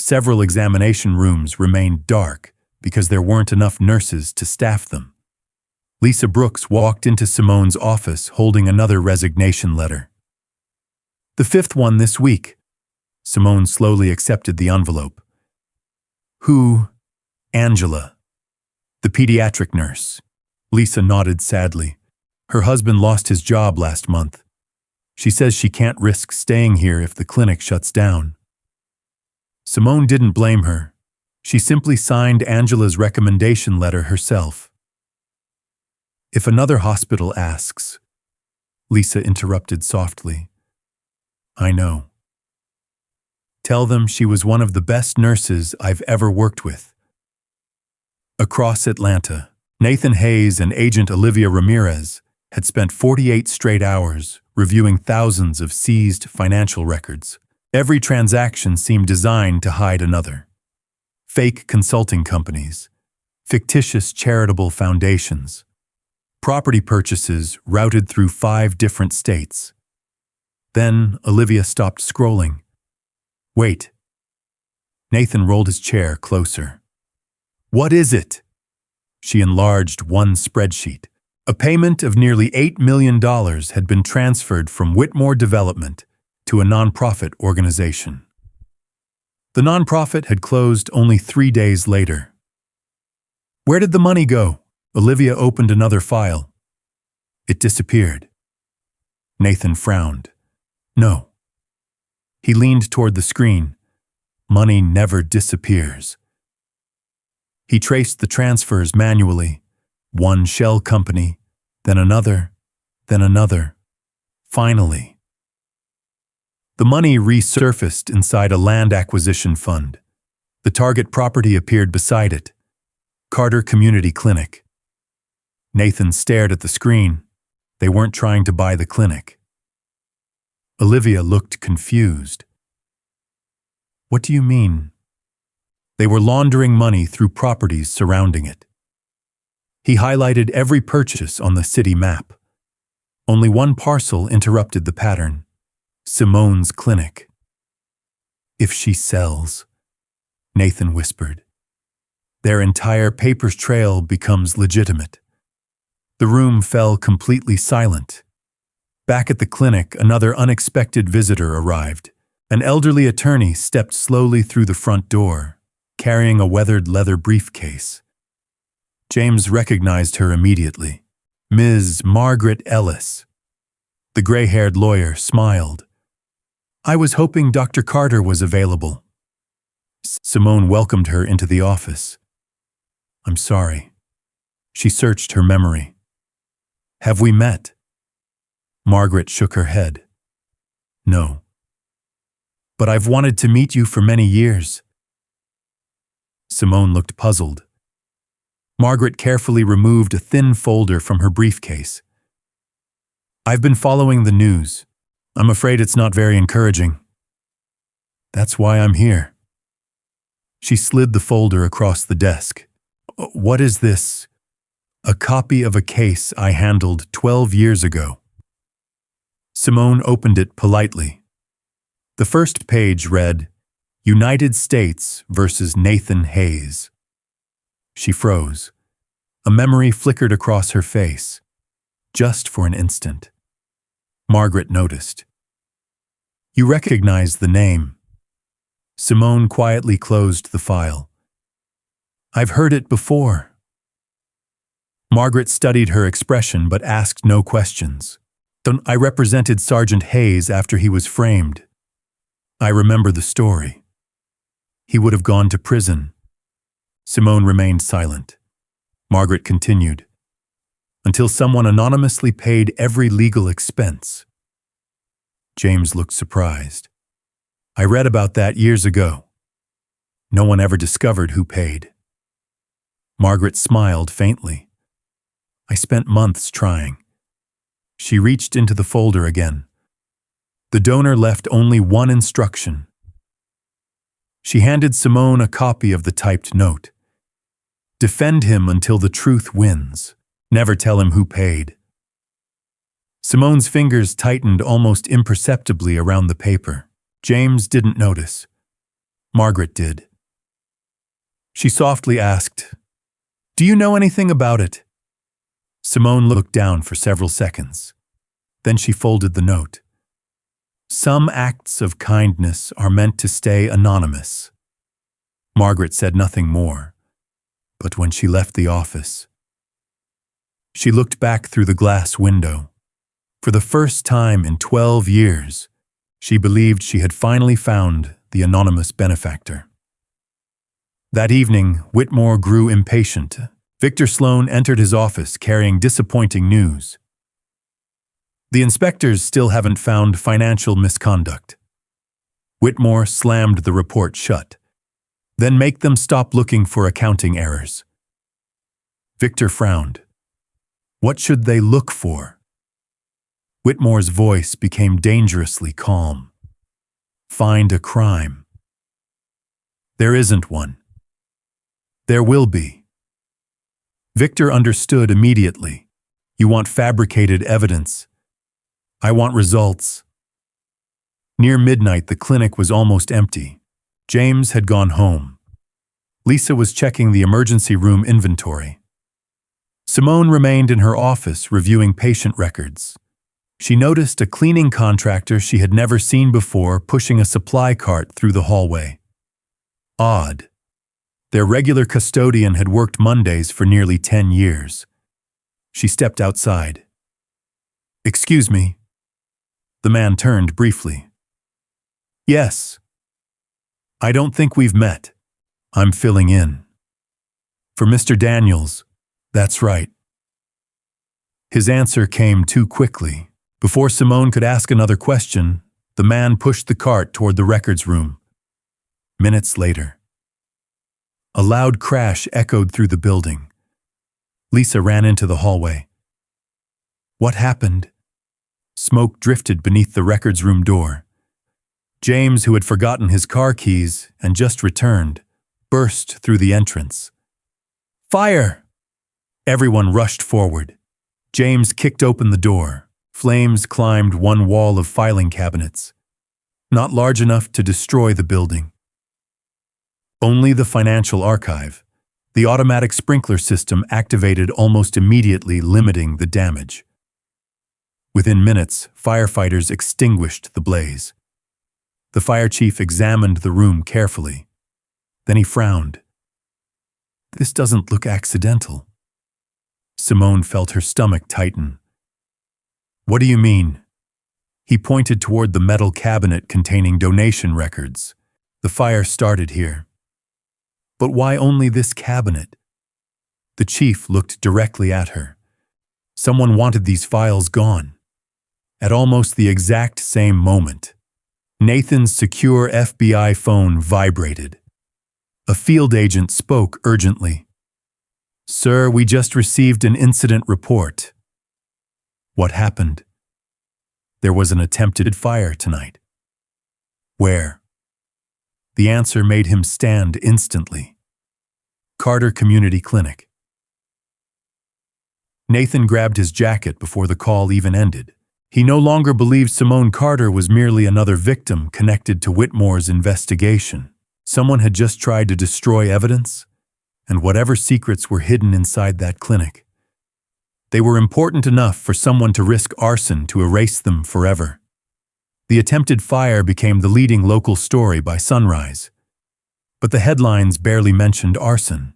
Several examination rooms remained dark because there weren't enough nurses to staff them. Lisa Brooks walked into Simone's office holding another resignation letter. The 5th one this week. Simone slowly accepted the envelope. Who? Angela. The pediatric nurse. Lisa nodded sadly. Her husband lost his job last month. She says she can't risk staying here if the clinic shuts down. Simone didn't blame her. She simply signed Angela's recommendation letter herself. If another hospital asks, Lisa interrupted softly. I know. Tell them she was one of the best nurses I've ever worked with. Across Atlanta, Nathan Hayes and Agent Olivia Ramirez had spent 48 straight hours reviewing thousands of seized financial records. Every transaction seemed designed to hide another. Fake consulting companies, fictitious charitable foundations, property purchases routed through 5 different states. Then Olivia stopped scrolling. Wait. Nathan rolled his chair closer. What is it? She enlarged one spreadsheet. A payment of nearly $8 million had been transferred from Whitmore Development to a nonprofit organization. The nonprofit had closed only 3 days later. Where did the money go? Olivia opened another file. It disappeared. Nathan frowned. No. He leaned toward the screen. Money never disappears. He traced the transfers manually. One shell company, then another, then another. Finally, the money resurfaced inside a land acquisition fund. The target property appeared beside it. Carter Community Clinic. Nathan stared at the screen. They weren't trying to buy the clinic. Olivia looked confused. What do you mean? They were laundering money through properties surrounding it. He highlighted every purchase on the city map. Only one parcel interrupted the pattern. Simone's clinic. If she sells, Nathan whispered, their entire papers trail becomes legitimate. The room fell completely silent. Back at the clinic, another unexpected visitor arrived. An elderly attorney stepped slowly through the front door, carrying a weathered leather briefcase. James recognized her immediately. Ms. Margaret Ellis. The gray-haired lawyer smiled. I was hoping Dr. Carter was available. Simone welcomed her into the office. I'm sorry. She searched her memory. Have we met? Margaret shook her head. No. But I've wanted to meet you for many years. Simone looked puzzled. Margaret carefully removed a thin folder from her briefcase. I've been following the news. I'm afraid it's not very encouraging. That's why I'm here. She slid the folder across the desk. What is this? A copy of a case I handled 12 years ago. Simone opened it politely. The first page read, United States versus Nathan Hayes. She froze. A memory flickered across her face, just for an instant. Margaret noticed. You recognize the name. Simone quietly closed the file. I've heard it before. Margaret studied her expression but asked no questions. I represented Sergeant Hayes after he was framed. I remember the story. He would have gone to prison. Simone remained silent. Margaret continued. Until someone anonymously paid every legal expense. James looked surprised. I read about that years ago. No one ever discovered who paid. Margaret smiled faintly. I spent months trying. She reached into the folder again. The donor left only one instruction. She handed Simone a copy of the typed note. Defend him until the truth wins. Never tell him who paid. Simone's fingers tightened almost imperceptibly around the paper. James didn't notice. Margaret did. She softly asked, Do you know anything about it? Simone looked down for several seconds. Then she folded the note. Some acts of kindness are meant to stay anonymous. Margaret said nothing more, but when she left the office, she looked back through the glass window. For the first time in 12 years, she believed she had finally found the anonymous benefactor. That evening, Whitmore grew impatient. Victor Sloan entered his office carrying disappointing news. The inspectors still haven't found financial misconduct. Whitmore slammed the report shut. Then make them stop looking for accounting errors. Victor frowned. What should they look for? Whitmore's voice became dangerously calm. Find a crime. There isn't one. There will be. Victor understood immediately. You want fabricated evidence. I want results. Near midnight, the clinic was almost empty. James had gone home. Lisa was checking the emergency room inventory. Simone remained in her office reviewing patient records. She noticed a cleaning contractor she had never seen before pushing a supply cart through the hallway. Odd. Their regular custodian had worked Mondays for nearly 10 years. She stepped outside. "Excuse me." The man turned briefly. "Yes. I don't think we've met. I'm filling in. For Mr. Daniels, that's right." His answer came too quickly. Before Simone could ask another question, the man pushed the cart toward the records room. Minutes later, a loud crash echoed through the building. Lisa ran into the hallway. What happened? Smoke drifted beneath the records room door. James, who had forgotten his car keys and just returned, burst through the entrance. "Fire!" Everyone rushed forward. James kicked open the door. Flames climbed one wall of filing cabinets, not large enough to destroy the building. Only the financial archive. The automatic sprinkler system activated almost immediately, limiting the damage. Within minutes, firefighters extinguished the blaze. The fire chief examined the room carefully. Then he frowned. "This doesn't look accidental." Simone felt her stomach tighten. "What do you mean?" He pointed toward the metal cabinet containing donation records. "The fire started here." "But why only this cabinet?" The chief looked directly at her. Someone wanted these files gone. At almost the exact same moment, Nathan's secure FBI phone vibrated. A field agent spoke urgently. "Sir, we just received an incident report." "What happened?" "There was an attempted fire tonight." "Where?" The answer made him stand instantly. "Carter Community Clinic." Nathan grabbed his jacket before the call even ended. He no longer believed Simone Carter was merely another victim connected to Whitmore's investigation. Someone had just tried to destroy evidence, and whatever secrets were hidden inside that clinic. They were important enough for someone to risk arson to erase them forever. The attempted fire became the leading local story by sunrise. But the headlines barely mentioned arson.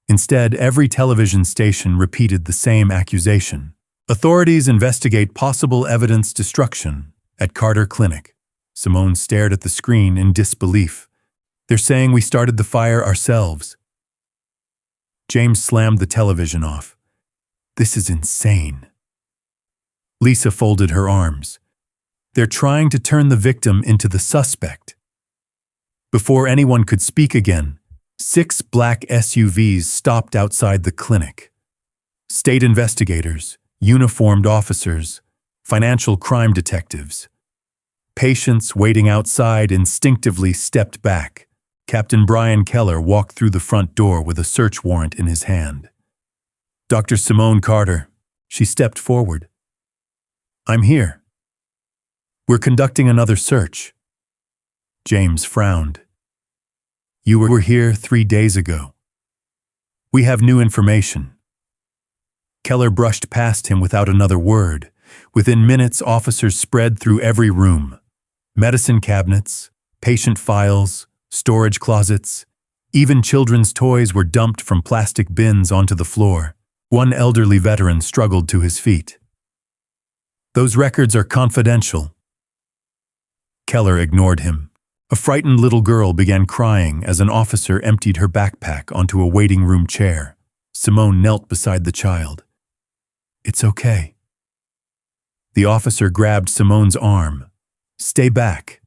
Instead, every television station repeated the same accusation. "Authorities investigate possible evidence destruction at Carter Clinic." Simone stared at the screen in disbelief. "They're saying we started the fire ourselves." James slammed the television off. "This is insane." Lisa folded her arms. "They're trying to turn the victim into the suspect." Before anyone could speak again, 6 black SUVs stopped outside the clinic. State investigators, uniformed officers, financial crime detectives. Patients waiting outside instinctively stepped back. Captain Brian Keller walked through the front door with a search warrant in his hand. "Dr. Simone Carter." She stepped forward. "I'm here." "We're conducting another search." James frowned. "You were here 3 days ago." "We have new information." Keller brushed past him without another word. Within minutes, officers spread through every room. Medicine cabinets, patient files, storage closets. Even children's toys were dumped from plastic bins onto the floor. One elderly veteran struggled to his feet. "Those records are confidential." Keller ignored him. A frightened little girl began crying as an officer emptied her backpack onto a waiting room chair. Simone knelt beside the child. "It's okay." The officer grabbed Simone's arm. "Stay back."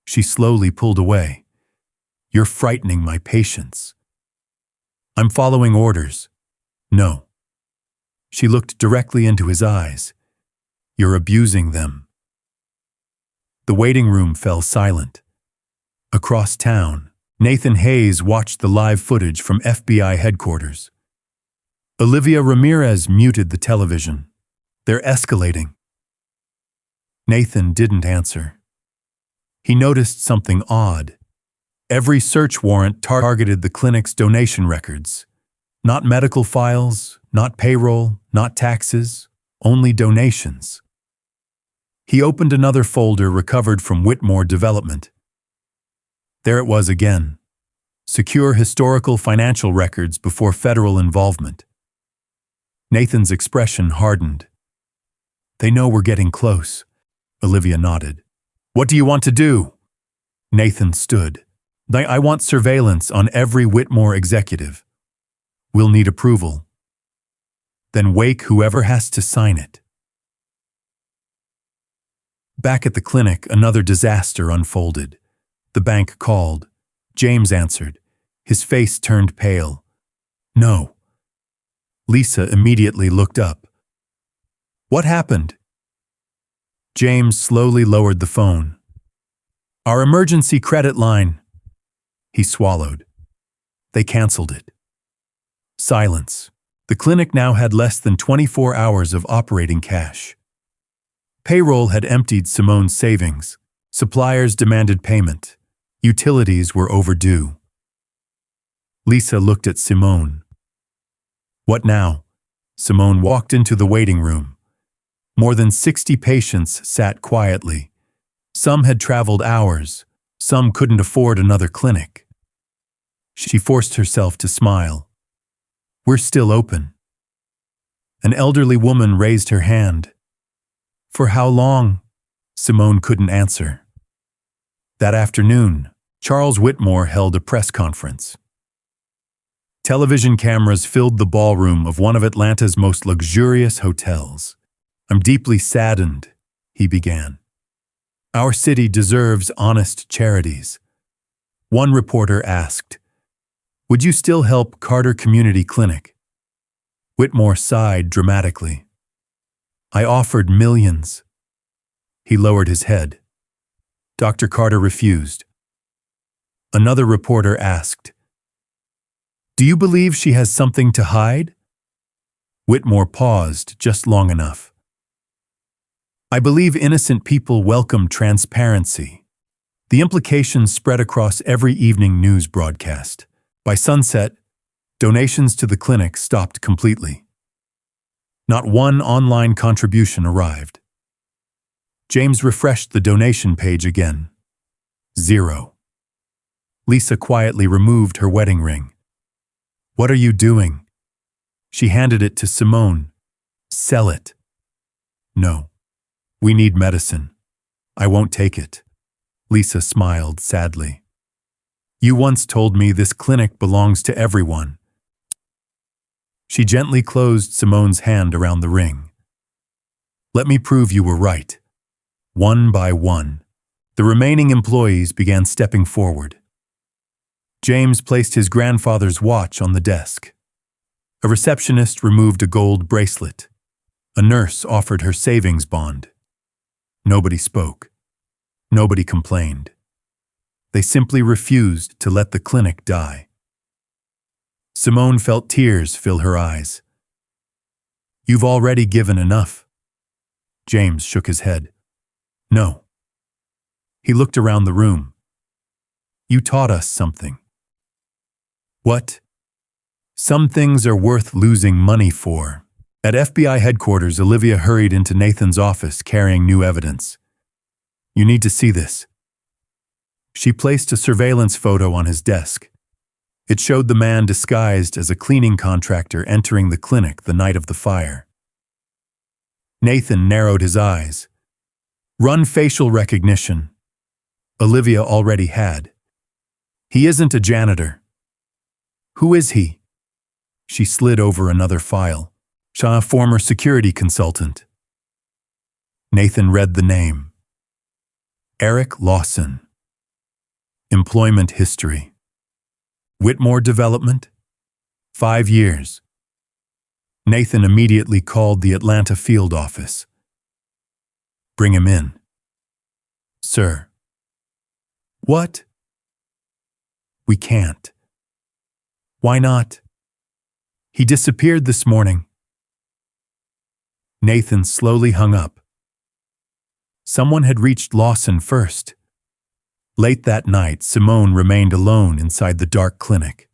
She slowly pulled away. "You're frightening my patients." "I'm following orders." "No." She looked directly into his eyes. "You're abusing them." The waiting room fell silent. Across town, Nathan Hayes watched the live footage from FBI headquarters. Olivia Ramirez muted the television. "They're escalating." Nathan didn't answer. He noticed something odd. Every search warrant targeted the clinic's donation records. Not medical files, not payroll, not taxes, only donations. He opened another folder recovered from Whitmore Development. There it was again. Secure historical financial records before federal involvement. Nathan's expression hardened. They know we're getting close. Olivia nodded. What do you want to do? Nathan stood. I want surveillance on every Whitmore executive. We'll need approval. Then wake whoever has to sign it. Back at the clinic, another disaster unfolded. The bank called. James answered. His face turned pale. No. Lisa immediately looked up. What happened? James slowly lowered the phone. Our emergency credit line. He swallowed. They canceled it. Silence. The clinic now had less than 24 hours of operating cash. Payroll had emptied Simone's savings. Suppliers demanded payment. Utilities were overdue. Lisa looked at Simone. What now? Simone walked into the waiting room. More than 60 patients sat quietly. Some had traveled hours. Some couldn't afford another clinic. She forced herself to smile. We're still open. An elderly woman raised her hand. For how long? Simone couldn't answer. That afternoon, Charles Whitmore held a press conference. Television cameras filled the ballroom of one of Atlanta's most luxurious hotels. I'm deeply saddened, he began. Our city deserves honest charities. One reporter asked, would you still help Carter Community Clinic? Whitmore sighed dramatically. I offered millions. He lowered his head. Dr. Carter refused. Another reporter asked, do you believe she has something to hide? Whitmore paused just long enough. I believe innocent people welcome transparency. The implications spread across every evening news broadcast. By sunset, donations to the clinic stopped completely. Not one online contribution arrived. James refreshed the donation page again. 0. Lisa quietly removed her wedding ring. What are you doing? She handed it to Simone. Sell it. No. We need medicine. I won't take it. Lisa smiled sadly. You once told me this clinic belongs to everyone. She gently closed Simone's hand around the ring. Let me prove you were right. One by one, the remaining employees began stepping forward. James placed his grandfather's watch on the desk. A receptionist removed a gold bracelet. A nurse offered her savings bond. Nobody spoke. Nobody complained. They simply refused to let the clinic die. Simone felt tears fill her eyes. You've already given enough. James shook his head. No. He looked around the room. You taught us something. What? Some things are worth losing money for. At FBI headquarters, Olivia hurried into Nathan's office carrying new evidence. You need to see this. She placed a surveillance photo on his desk. It showed the man disguised as a cleaning contractor entering the clinic the night of the fire. Nathan narrowed his eyes. Run facial recognition. Olivia already had. He isn't a janitor. Who is he? She slid over another file. A former security consultant. Nathan read the name. Eric Lawson. Employment history. Whitmore Development. 5 years. Nathan immediately called the Atlanta field office. Bring him in. Sir. What? We can't. Why not? He disappeared this morning. Nathan slowly hung up. Someone had reached Lawson first. Late that night, Simone remained alone inside the dark clinic.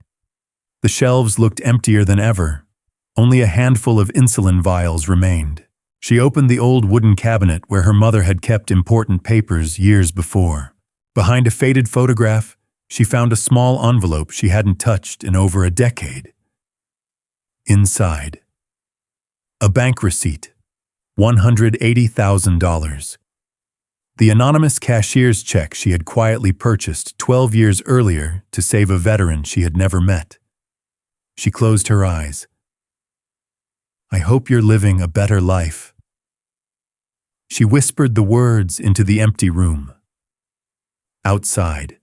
The shelves looked emptier than ever. Only a handful of insulin vials remained. She opened the old wooden cabinet where her mother had kept important papers years before. Behind a faded photograph, she found a small envelope she hadn't touched in over a decade. Inside, a bank receipt, $180,000. The anonymous cashier's check she had quietly purchased 12 years earlier to save a veteran she had never met. She closed her eyes. "I hope you're living a better life." She whispered the words into the empty room. Outside,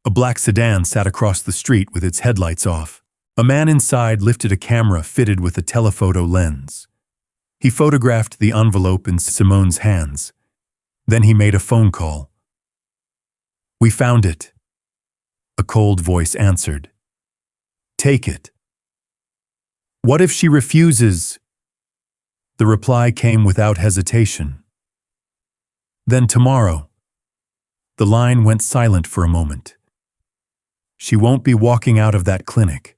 a black sedan sat across the street with its headlights off. A man inside lifted a camera fitted with a telephoto lens. He photographed the envelope in Simone's hands. Then he made a phone call. "We found it," a cold voice answered. "Take it." "What if she refuses?" The reply came without hesitation. "Then tomorrow." The line went silent for a moment. "She won't be walking out of that clinic."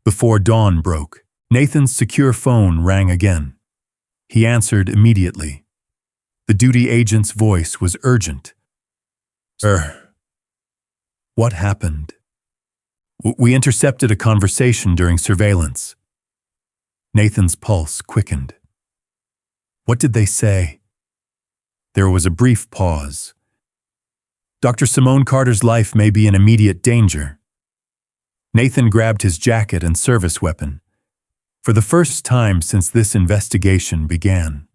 Before dawn broke, Nathan's secure phone rang again. He answered immediately. The duty agent's voice was urgent. What happened?" "We intercepted a conversation during surveillance." Nathan's pulse quickened. "What did they say?" There was a brief pause. "Dr. Simone Carter's life may be in immediate danger." Nathan grabbed his jacket and service weapon. For the first time since this investigation began.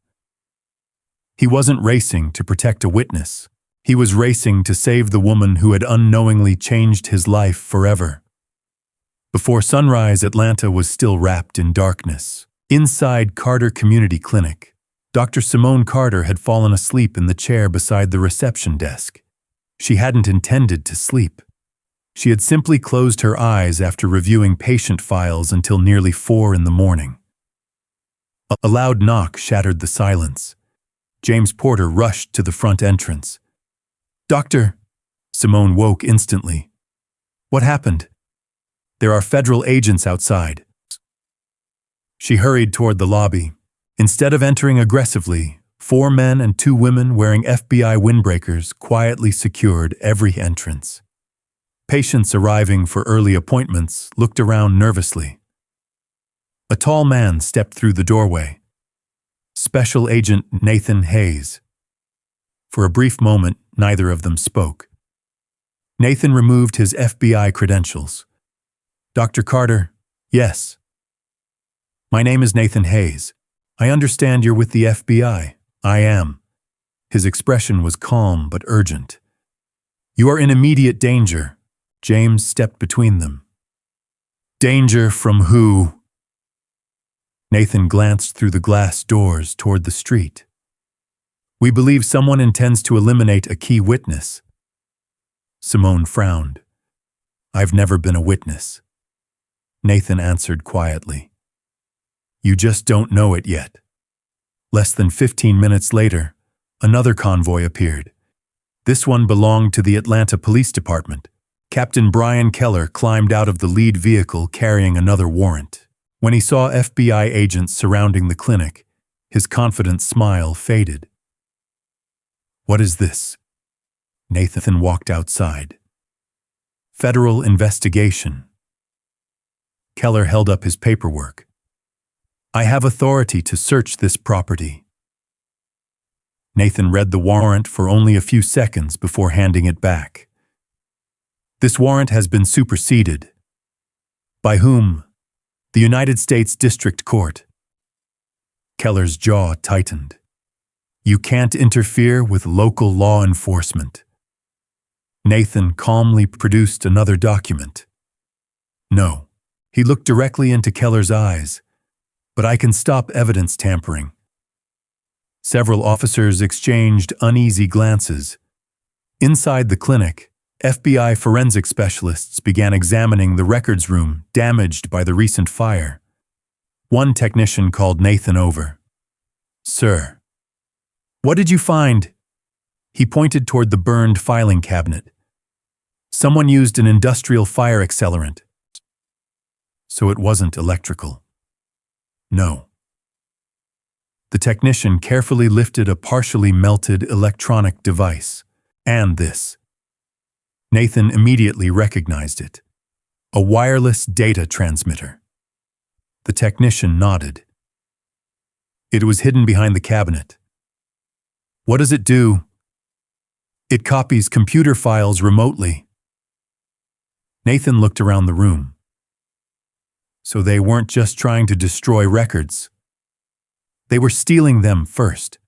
He wasn't racing to protect a witness. He was racing to save the woman who had unknowingly changed his life forever. Before sunrise, Atlanta was still wrapped in darkness. Inside Carter Community Clinic, Dr. Simone Carter had fallen asleep in the chair beside the reception desk. She hadn't intended to sleep. She had simply closed her eyes after reviewing patient files until nearly 4 in the morning. A loud knock shattered the silence. James Porter rushed to the front entrance. "Doctor!" Simone woke instantly. "What happened?" "There are federal agents outside." She hurried toward the lobby. Instead of entering aggressively, 4 men and 2 women wearing FBI windbreakers quietly secured every entrance. Patients arriving for early appointments looked around nervously. A tall man stepped through the doorway. Special Agent Nathan Hayes. For a brief moment, neither of them spoke. Nathan removed his FBI credentials. "Dr. Carter?" "Yes." "My name is Nathan Hayes. I understand you're with the FBI." "I am." His expression was calm but urgent. "You are in immediate danger." James stepped between them. "Danger from who?" Nathan glanced through the glass doors toward the street. "We believe someone intends to eliminate a key witness." Simone frowned. "I've never been a witness." Nathan answered quietly. "You just don't know it yet." Less than 15 minutes later, another convoy appeared. This one belonged to the Atlanta Police Department. Captain Brian Keller climbed out of the lead vehicle carrying another warrant. When he saw FBI agents surrounding the clinic, his confident smile faded. "What is this?" Nathan walked outside. "Federal investigation." Keller held up his paperwork. "I have authority to search this property." Nathan read the warrant for only a few seconds before handing it back. "This warrant has been superseded." "By whom?" "The United States District Court." Keller's jaw tightened. "You can't interfere with local law enforcement." Nathan calmly produced another document. "No." He looked directly into Keller's eyes. "But I can stop evidence tampering." Several officers exchanged uneasy glances. Inside the clinic, FBI forensic specialists began examining the records room damaged by the recent fire. One technician called Nathan over. "Sir." "What did you find?" He pointed toward the burned filing cabinet. Someone used an industrial fire accelerant. So it wasn't electrical. No. The technician carefully lifted a partially melted electronic device. And this. Nathan immediately recognized it. A wireless data transmitter. The technician nodded. It was hidden behind the cabinet. What does it do? It copies computer files remotely. Nathan looked around the room. So they weren't just trying to destroy records. They were stealing them first.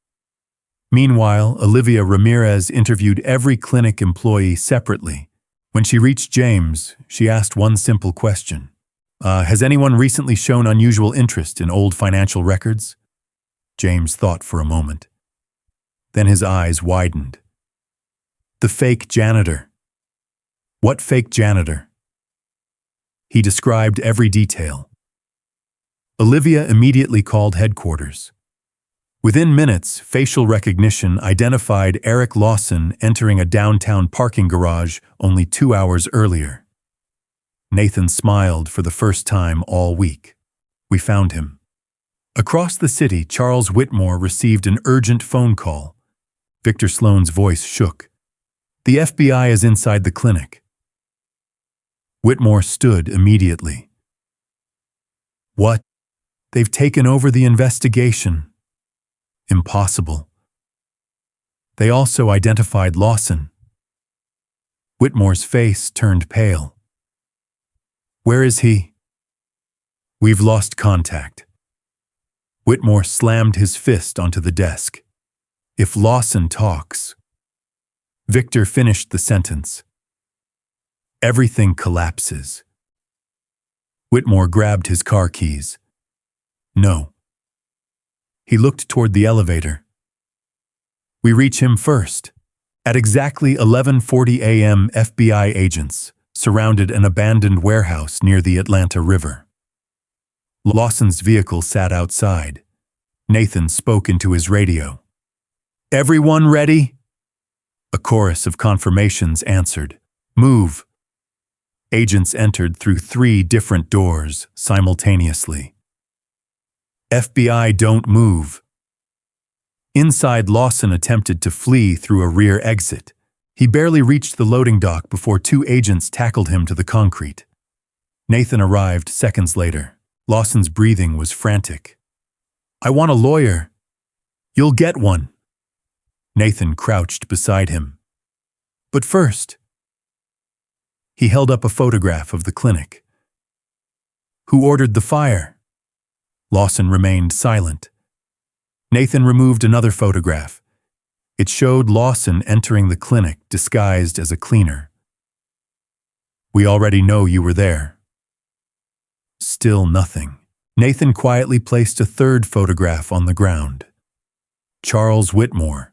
Meanwhile, Olivia Ramirez interviewed every clinic employee separately. When she reached James, she asked one simple question. Has anyone recently shown unusual interest in old financial records? James thought for a moment. Then his eyes widened. The fake janitor. What fake janitor? He described every detail. Olivia immediately called headquarters. Within minutes, facial recognition identified Eric Lawson entering a downtown parking garage only 2 hours earlier. Nathan smiled for the first time all week. We found him. Across the city, Charles Whitmore received an urgent phone call. Victor Sloan's voice shook. The FBI is inside the clinic. Whitmore stood immediately. What? They've taken over the investigation. Impossible. They also identified Lawson. Whitmore's face turned pale. Where is he? We've lost contact. Whitmore slammed his fist onto the desk. If Lawson talks. Victor finished the sentence. Everything collapses. Whitmore grabbed his car keys. No. He looked toward the elevator. We reach him first. At exactly 11:40 a.m., FBI agents surrounded an abandoned warehouse near the Atlanta River. Lawson's vehicle sat outside. Nathan spoke into his radio. Everyone ready? A chorus of confirmations answered. Move. Agents entered through 3 different doors simultaneously. FBI, don't move. Inside, Lawson attempted to flee through a rear exit. He barely reached the loading dock before 2 agents tackled him to the concrete. Nathan arrived seconds later. Lawson's breathing was frantic. I want a lawyer. You'll get one. Nathan crouched beside him. But first, he held up a photograph of the clinic. Who ordered the fire? Lawson remained silent. Nathan removed another photograph. It showed Lawson entering the clinic disguised as a cleaner. We already know you were there. Still nothing. Nathan quietly placed a third photograph on the ground. Charles Whitmore,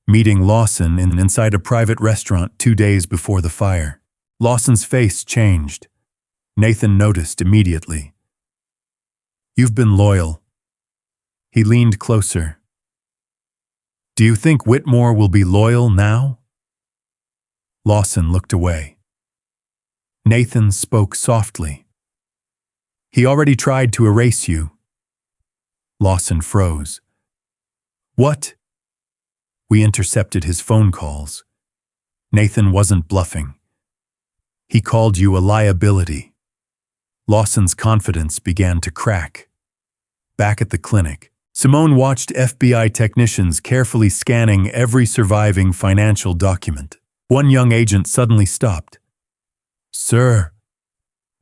meeting Lawson inside a private restaurant 2 days before the fire. Lawson's face changed. Nathan noticed immediately. You've been loyal. He leaned closer. Do you think Whitmore will be loyal now? Lawson looked away. Nathan spoke softly. He already tried to erase you. Lawson froze. What? We intercepted his phone calls. Nathan wasn't bluffing. He called you a liability. Lawson's confidence began to crack. Back at the clinic, Simone watched FBI technicians carefully scanning every surviving financial document. One young agent suddenly stopped. Sir.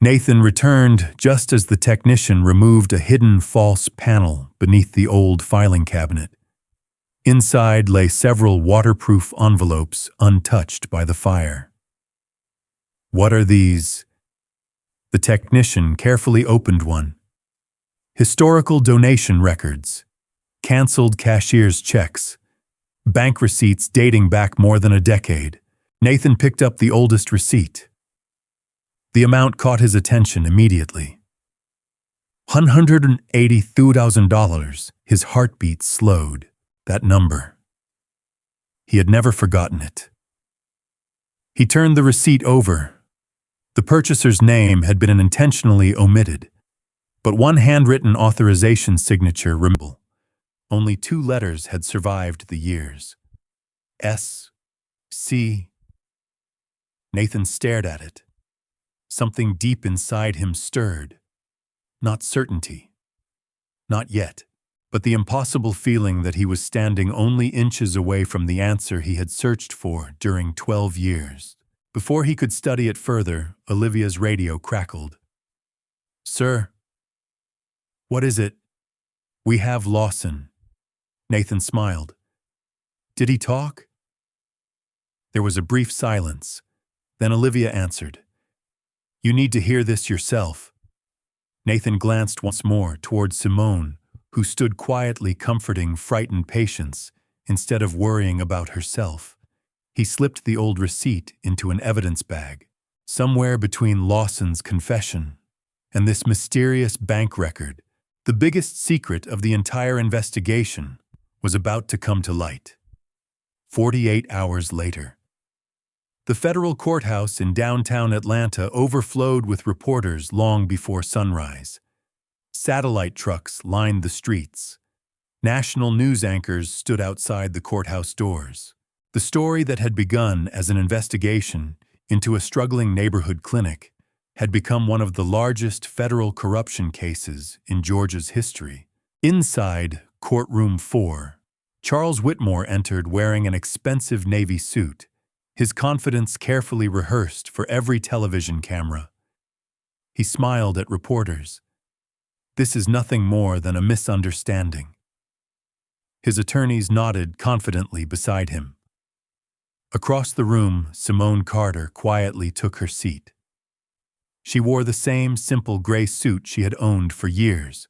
Nathan returned just as the technician removed a hidden false panel beneath the old filing cabinet. Inside lay several waterproof envelopes untouched by the fire. What are these? The technician carefully opened one. Historical donation records, canceled cashier's checks, bank receipts dating back more than a decade. Nathan picked up the oldest receipt. The amount caught his attention immediately. $182,000. His heartbeat slowed. That number. He had never forgotten it. He turned the receipt over. The purchaser's name had been intentionally omitted, but one handwritten authorization signature remained. Only 2 letters had survived the years. S. C. Nathan stared at it. Something deep inside him stirred. Not certainty. Not yet. But the impossible feeling that he was standing only inches away from the answer he had searched for during 12 years. Before he could study it further, Olivia's radio crackled. "Sir." "What is it?" "We have Lawson." Nathan smiled. "Did he talk?" There was a brief silence. Then Olivia answered. "You need to hear this yourself." Nathan glanced once more toward Simone, who stood quietly comforting frightened patients instead of worrying about herself. He slipped the old receipt into an evidence bag. Somewhere between Lawson's confession and this mysterious bank record, the biggest secret of the entire investigation was about to come to light. 48 hours later. The federal courthouse in downtown Atlanta overflowed with reporters long before sunrise. Satellite trucks lined the streets. National news anchors stood outside the courthouse doors. The story that had begun as an investigation into a struggling neighborhood clinic had become one of the largest federal corruption cases in Georgia's history. Inside Courtroom 4, Charles Whitmore entered wearing an expensive navy suit, his confidence carefully rehearsed for every television camera. He smiled at reporters. "This is nothing more than a misunderstanding." His attorneys nodded confidently beside him. Across the room, Simone Carter quietly took her seat. She wore the same simple gray suit she had owned for years.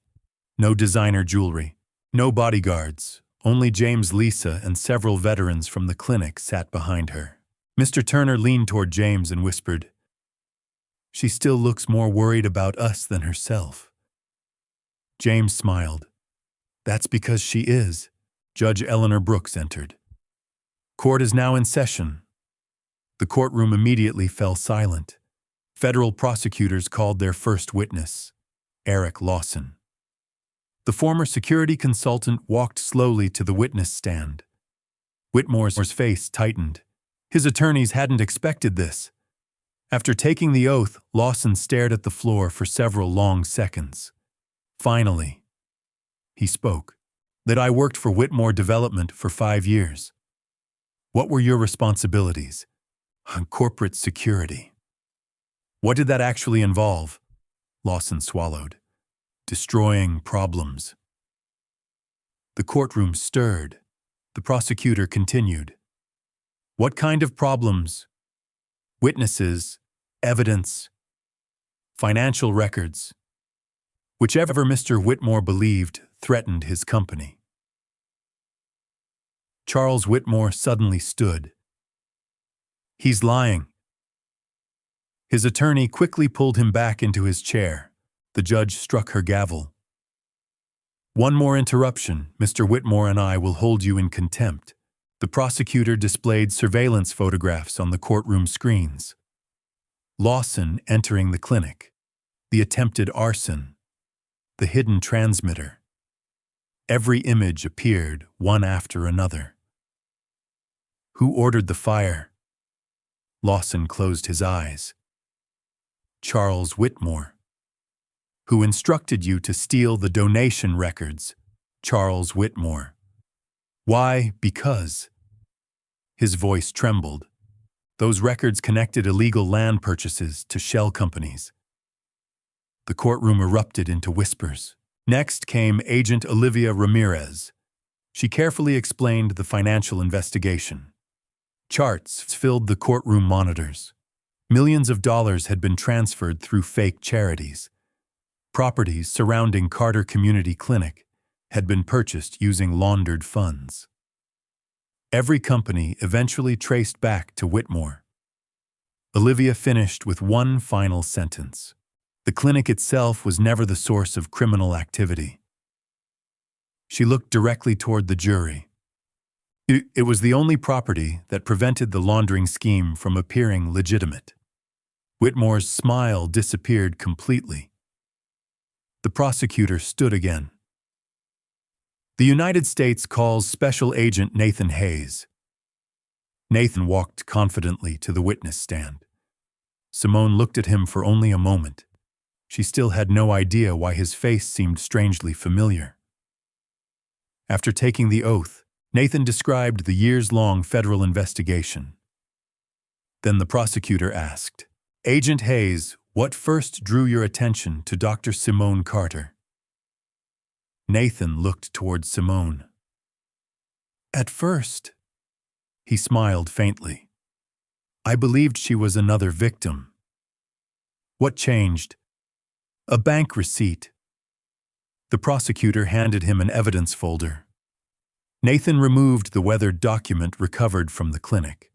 No designer jewelry, no bodyguards, only James, Lisa, and several veterans from the clinic sat behind her. Mr. Turner leaned toward James and whispered, "She still looks more worried about us than herself." James smiled. "That's because she is." Judge Eleanor Brooks entered. "Court is now in session." The courtroom immediately fell silent. Federal prosecutors called their first witness, Eric Lawson. The former security consultant walked slowly to the witness stand. Whitmore's face tightened. His attorneys hadn't expected this. After taking the oath, Lawson stared at the floor for several long seconds. Finally, he spoke. "That I worked for Whitmore Development for 5 years. What were your responsibilities?" "Corporate security." "What did that actually involve?" Lawson swallowed. "Destroying problems." The courtroom stirred. The prosecutor continued. "What kind of problems?" "Witnesses, evidence, financial records. Whichever Mr. Whitmore believed threatened his company." Charles Whitmore suddenly stood. "He's lying." His attorney quickly pulled him back into his chair. The judge struck her gavel. "One more interruption, Mr. Whitmore, and I will hold you in contempt." The prosecutor displayed surveillance photographs on the courtroom screens. Lawson entering the clinic, the attempted arson, the hidden transmitter. Every image appeared one after another. "Who ordered the fire?" Lawson closed his eyes. "Charles Whitmore." "Who instructed you to steal the donation records?" "Charles Whitmore." "Why? Because." His voice trembled. "Those records connected illegal land purchases to shell companies." The courtroom erupted into whispers. Next came Agent Olivia Ramirez. She carefully explained the financial investigation. Charts filled the courtroom monitors. Millions of dollars had been transferred through fake charities. Properties surrounding Carter Community Clinic had been purchased using laundered funds. Every company eventually traced back to Whitmore. Olivia finished with one final sentence. The clinic itself was never the source of criminal activity. She looked directly toward the jury. It was the only property that prevented the laundering scheme from appearing legitimate. Whitmore's smile disappeared completely. The prosecutor stood again. The United States calls Special Agent Nathan Hayes. Nathan walked confidently to the witness stand. Simone looked at him for only a moment. She still had no idea why his face seemed strangely familiar. After taking the oath, Nathan described the years-long federal investigation. Then the prosecutor asked, "Agent Hayes, what first drew your attention to Dr. Simone Carter?" Nathan looked toward Simone. "At first," he smiled faintly, "I believed she was another victim." "What changed?" "A bank receipt." The prosecutor handed him an evidence folder. Nathan removed the weathered document recovered from the clinic.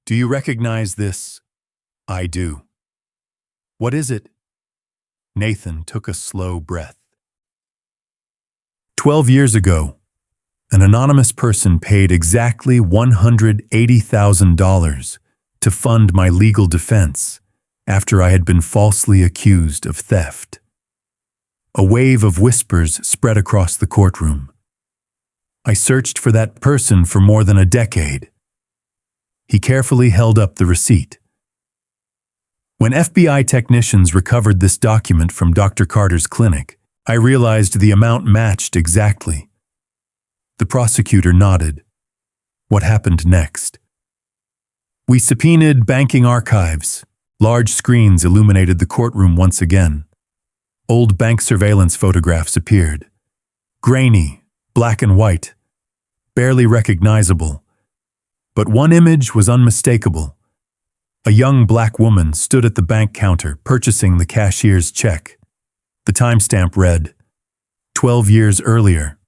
"Do you recognize this?" "I do." "What is it?" Nathan took a slow breath. 12 years ago, an anonymous person paid exactly $180,000 to fund my legal defense after I had been falsely accused of theft. A wave of whispers spread across the courtroom. I searched for that person for more than a decade. He carefully held up the receipt. When FBI technicians recovered this document from Dr. Carter's clinic, I realized the amount matched exactly. The prosecutor nodded. "What happened next?" "We subpoenaed banking archives." Large screens illuminated the courtroom once again. Old bank surveillance photographs appeared. Grainy, black and white, barely recognizable. But one image was unmistakable. A young black woman stood at the bank counter purchasing the cashier's check. The timestamp read, 12 years earlier.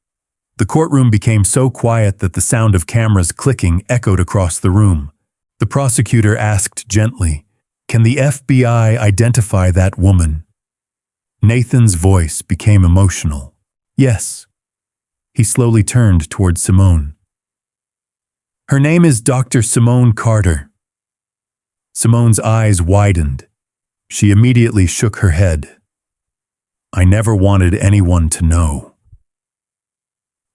The courtroom became so quiet that the sound of cameras clicking echoed across the room. The prosecutor asked gently, "Can the FBI identify that woman?" Nathan's voice became emotional. "Yes." He slowly turned toward Simone. "Her name is Dr. Simone Carter." Simone's eyes widened. She immediately shook her head. "I never wanted anyone to know."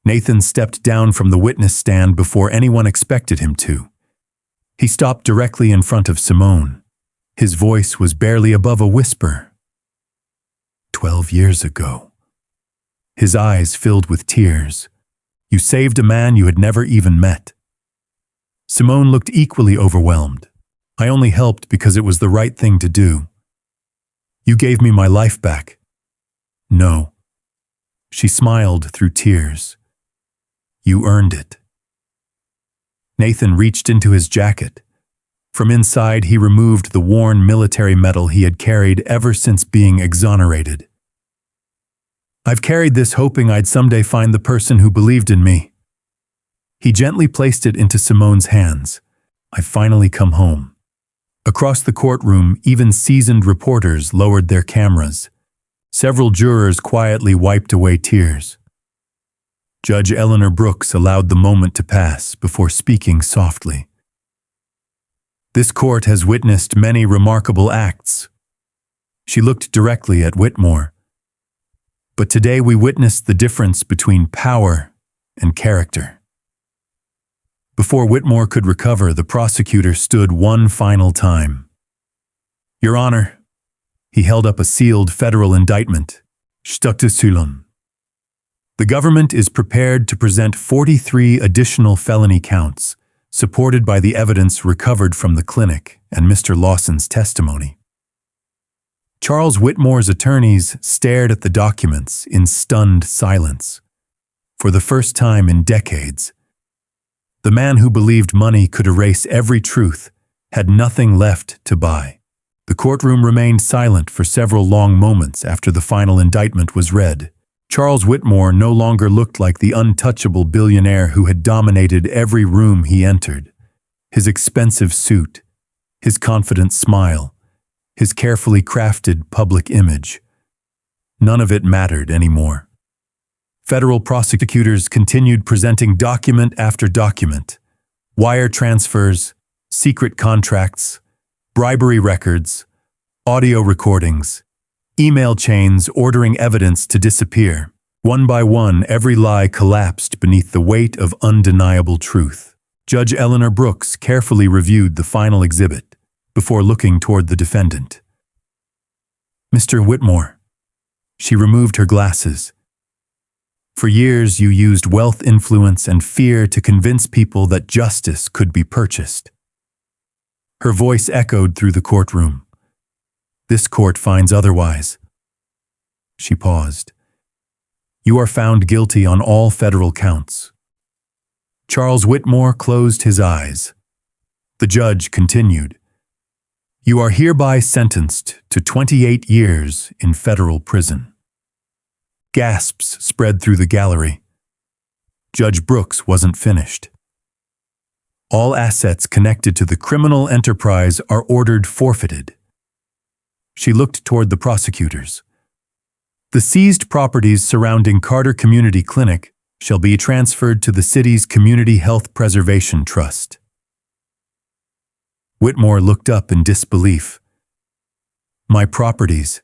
Nathan stepped down from the witness stand before anyone expected him to. He stopped directly in front of Simone. His voice was barely above a whisper. 12 years ago. His eyes filled with tears. "You saved a man you had never even met." Simone looked equally overwhelmed. "I only helped because it was the right thing to do." "You gave me my life back." "No." She smiled through tears. "You earned it." Nathan reached into his jacket. From inside, he removed the worn military medal he had carried ever since being exonerated. "I've carried this hoping I'd someday find the person who believed in me." He gently placed it into Simone's hands. "I've finally come home." Across the courtroom, even seasoned reporters lowered their cameras. Several jurors quietly wiped away tears. Judge Eleanor Brooks allowed the moment to pass before speaking softly. "This court has witnessed many remarkable acts." She looked directly at Whitmore. "But today we witnessed the difference between power and character." Before Whitmore could recover, the prosecutor stood one final time. "Your Honor," he held up a sealed federal indictment. "Statusulum." The government is prepared to present 43 additional felony counts, supported by the evidence recovered from the clinic and Mr. Lawson's testimony. Charles Whitmore's attorneys stared at the documents in stunned silence. For the first time in decades, the man who believed money could erase every truth had nothing left to buy. The courtroom remained silent for several long moments after the final indictment was read. Charles Whitmore no longer looked like the untouchable billionaire who had dominated every room he entered. His expensive suit, his confident smile, his carefully crafted public image. None of it mattered anymore. Federal prosecutors continued presenting document after document: wire transfers, secret contracts, bribery records, audio recordings, email chains ordering evidence to disappear. One by one, every lie collapsed beneath the weight of undeniable truth. Judge Eleanor Brooks carefully reviewed the final exhibit before looking toward the defendant. "Mr. Whitmore." She removed her glasses. "For years you used wealth, influence, and fear to convince people that justice could be purchased." Her voice echoed through the courtroom. "This court finds otherwise." She paused. "You are found guilty on all federal counts." Charles Whitmore closed his eyes. The judge continued. "You are hereby sentenced to 28 years in federal prison." Gasps spread through the gallery. Judge Brooks wasn't finished. "All assets connected to the criminal enterprise are ordered forfeited." She looked toward the prosecutors. "The seized properties surrounding Carter Community Clinic shall be transferred to the city's Community Health Preservation Trust." Whitmore looked up in disbelief. "My properties.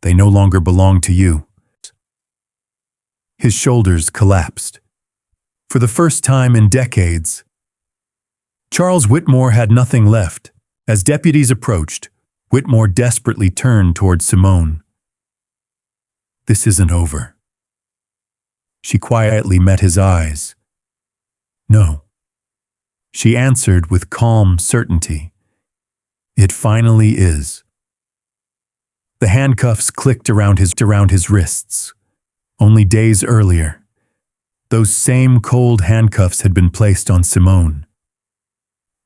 They no longer belong to you." His shoulders collapsed. For the first time in decades, Charles Whitmore had nothing left. As deputies approached, Whitmore desperately turned toward Simone. "This isn't over." She quietly met his eyes. "No." She answered with calm certainty. "It finally is." The handcuffs clicked around his wrists. Only days earlier, those same cold handcuffs had been placed on Simone.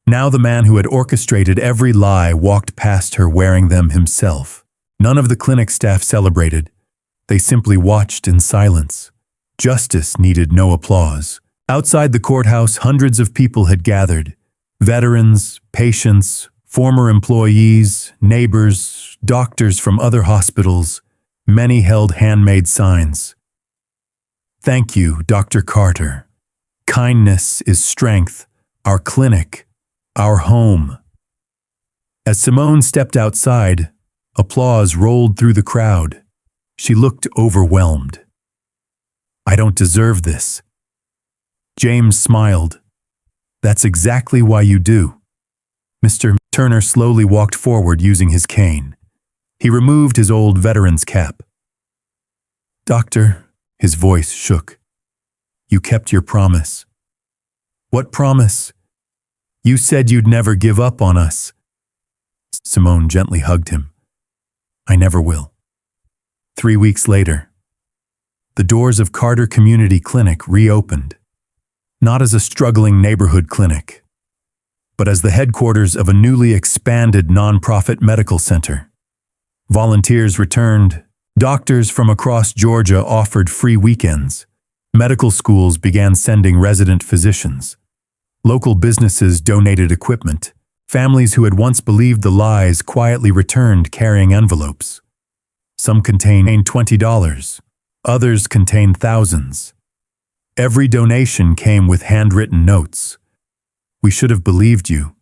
Now the man who had orchestrated every lie walked past her wearing them himself. None of the clinic staff celebrated. They simply watched in silence. Justice needed no applause. Outside the courthouse, hundreds of people had gathered. Veterans, patients, former employees, neighbors, doctors from other hospitals. Many held handmade signs. "Thank you, Dr. Carter. Kindness is strength. Our clinic. Our home." As Simone stepped outside, applause rolled through the crowd. She looked overwhelmed. "I don't deserve this." James smiled. "That's exactly why you do." Mr. Turner slowly walked forward using his cane. He removed his old veteran's cap. "Doctor," his voice shook, "you kept your promise." "What promise?" "You said you'd never give up on us." Simone gently hugged him. "I never will." 3 weeks later, the doors of Carter Community Clinic reopened, not as a struggling neighborhood clinic, but as the headquarters of a newly expanded nonprofit medical center. Volunteers returned. Doctors from across Georgia offered free weekends. Medical schools began sending resident physicians. Local businesses donated equipment. Families who had once believed the lies quietly returned carrying envelopes. Some contained $20. Others contained thousands. Every donation came with handwritten notes. "We should have believed you.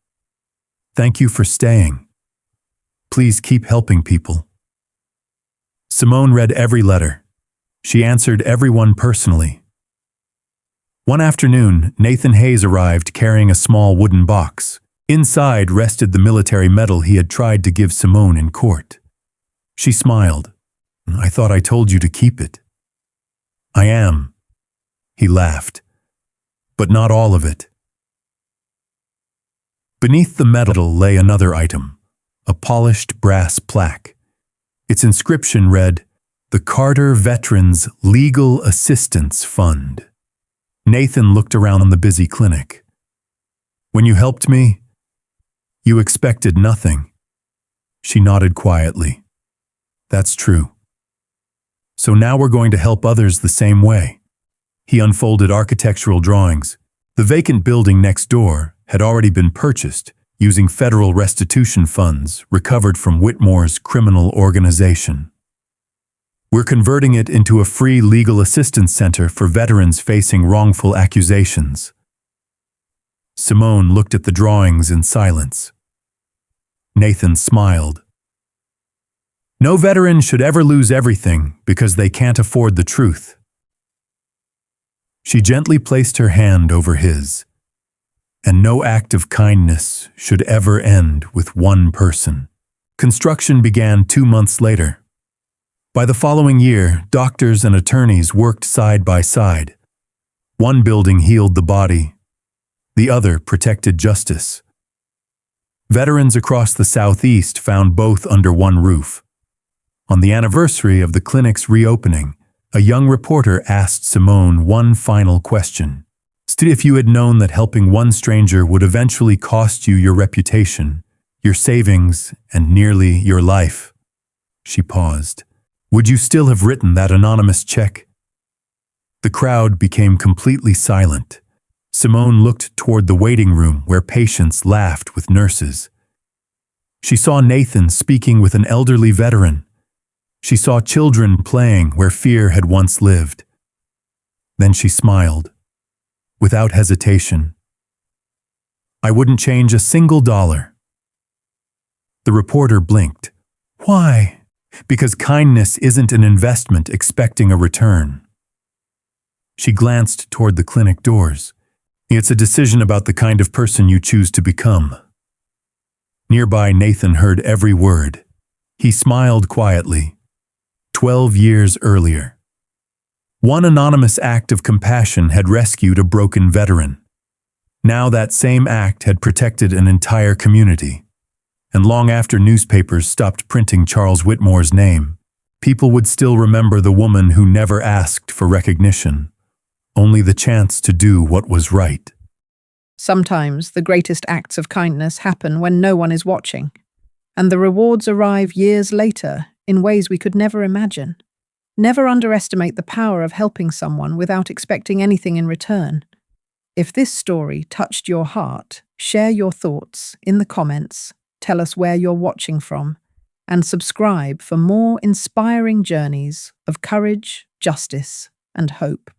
Thank you for staying. Please keep helping people." Simone read every letter. She answered everyone personally. One afternoon, Nathan Hayes arrived carrying a small wooden box. Inside rested the military medal he had tried to give Simone in court. She smiled. "I thought I told you to keep it." "I am." He laughed. "But not all of it." Beneath the medal lay another item, a polished brass plaque. Its inscription read, "The Carter Veterans Legal Assistance Fund." Nathan looked around the busy clinic. "When you helped me, you expected nothing." She nodded quietly. "That's true. So now we're going to help others the same way." He unfolded architectural drawings. The vacant building next door had already been purchased using federal restitution funds recovered from Whitmore's criminal organization. We're converting it into a free legal assistance center for veterans facing wrongful accusations. Simone looked at the drawings in silence. Nathan smiled. No veteran should ever lose everything because they can't afford the truth. She gently placed her hand over his. And no act of kindness should ever end with one person. Construction began 2 months later. By the following year, doctors and attorneys worked side by side. One building healed the body. The other protected justice. Veterans across the Southeast found both under one roof. On the anniversary of the clinic's reopening, a young reporter asked Simone one final question. If you had known that helping one stranger would eventually cost you your reputation, your savings, and nearly your life, she paused, would you still have written that anonymous check? The crowd became completely silent. Simone looked toward the waiting room where patients laughed with nurses. She saw Nathan speaking with an elderly veteran. She saw children playing where fear had once lived. Then she smiled. Without hesitation. I wouldn't change a single dollar. The reporter blinked. Why? Because kindness isn't an investment expecting a return. She glanced toward the clinic doors. It's a decision about the kind of person you choose to become. Nearby, Nathan heard every word. He smiled quietly. 12 years earlier. One anonymous act of compassion had rescued a broken veteran. Now that same act had protected an entire community. And long after newspapers stopped printing Charles Whitmore's name, people would still remember the woman who never asked for recognition, only the chance to do what was right. Sometimes the greatest acts of kindness happen when no one is watching, and the rewards arrive years later in ways we could never imagine. Never underestimate the power of helping someone without expecting anything in return. If this story touched your heart, share your thoughts in the comments, tell us where you're watching from, and subscribe for more inspiring journeys of courage, justice, and hope.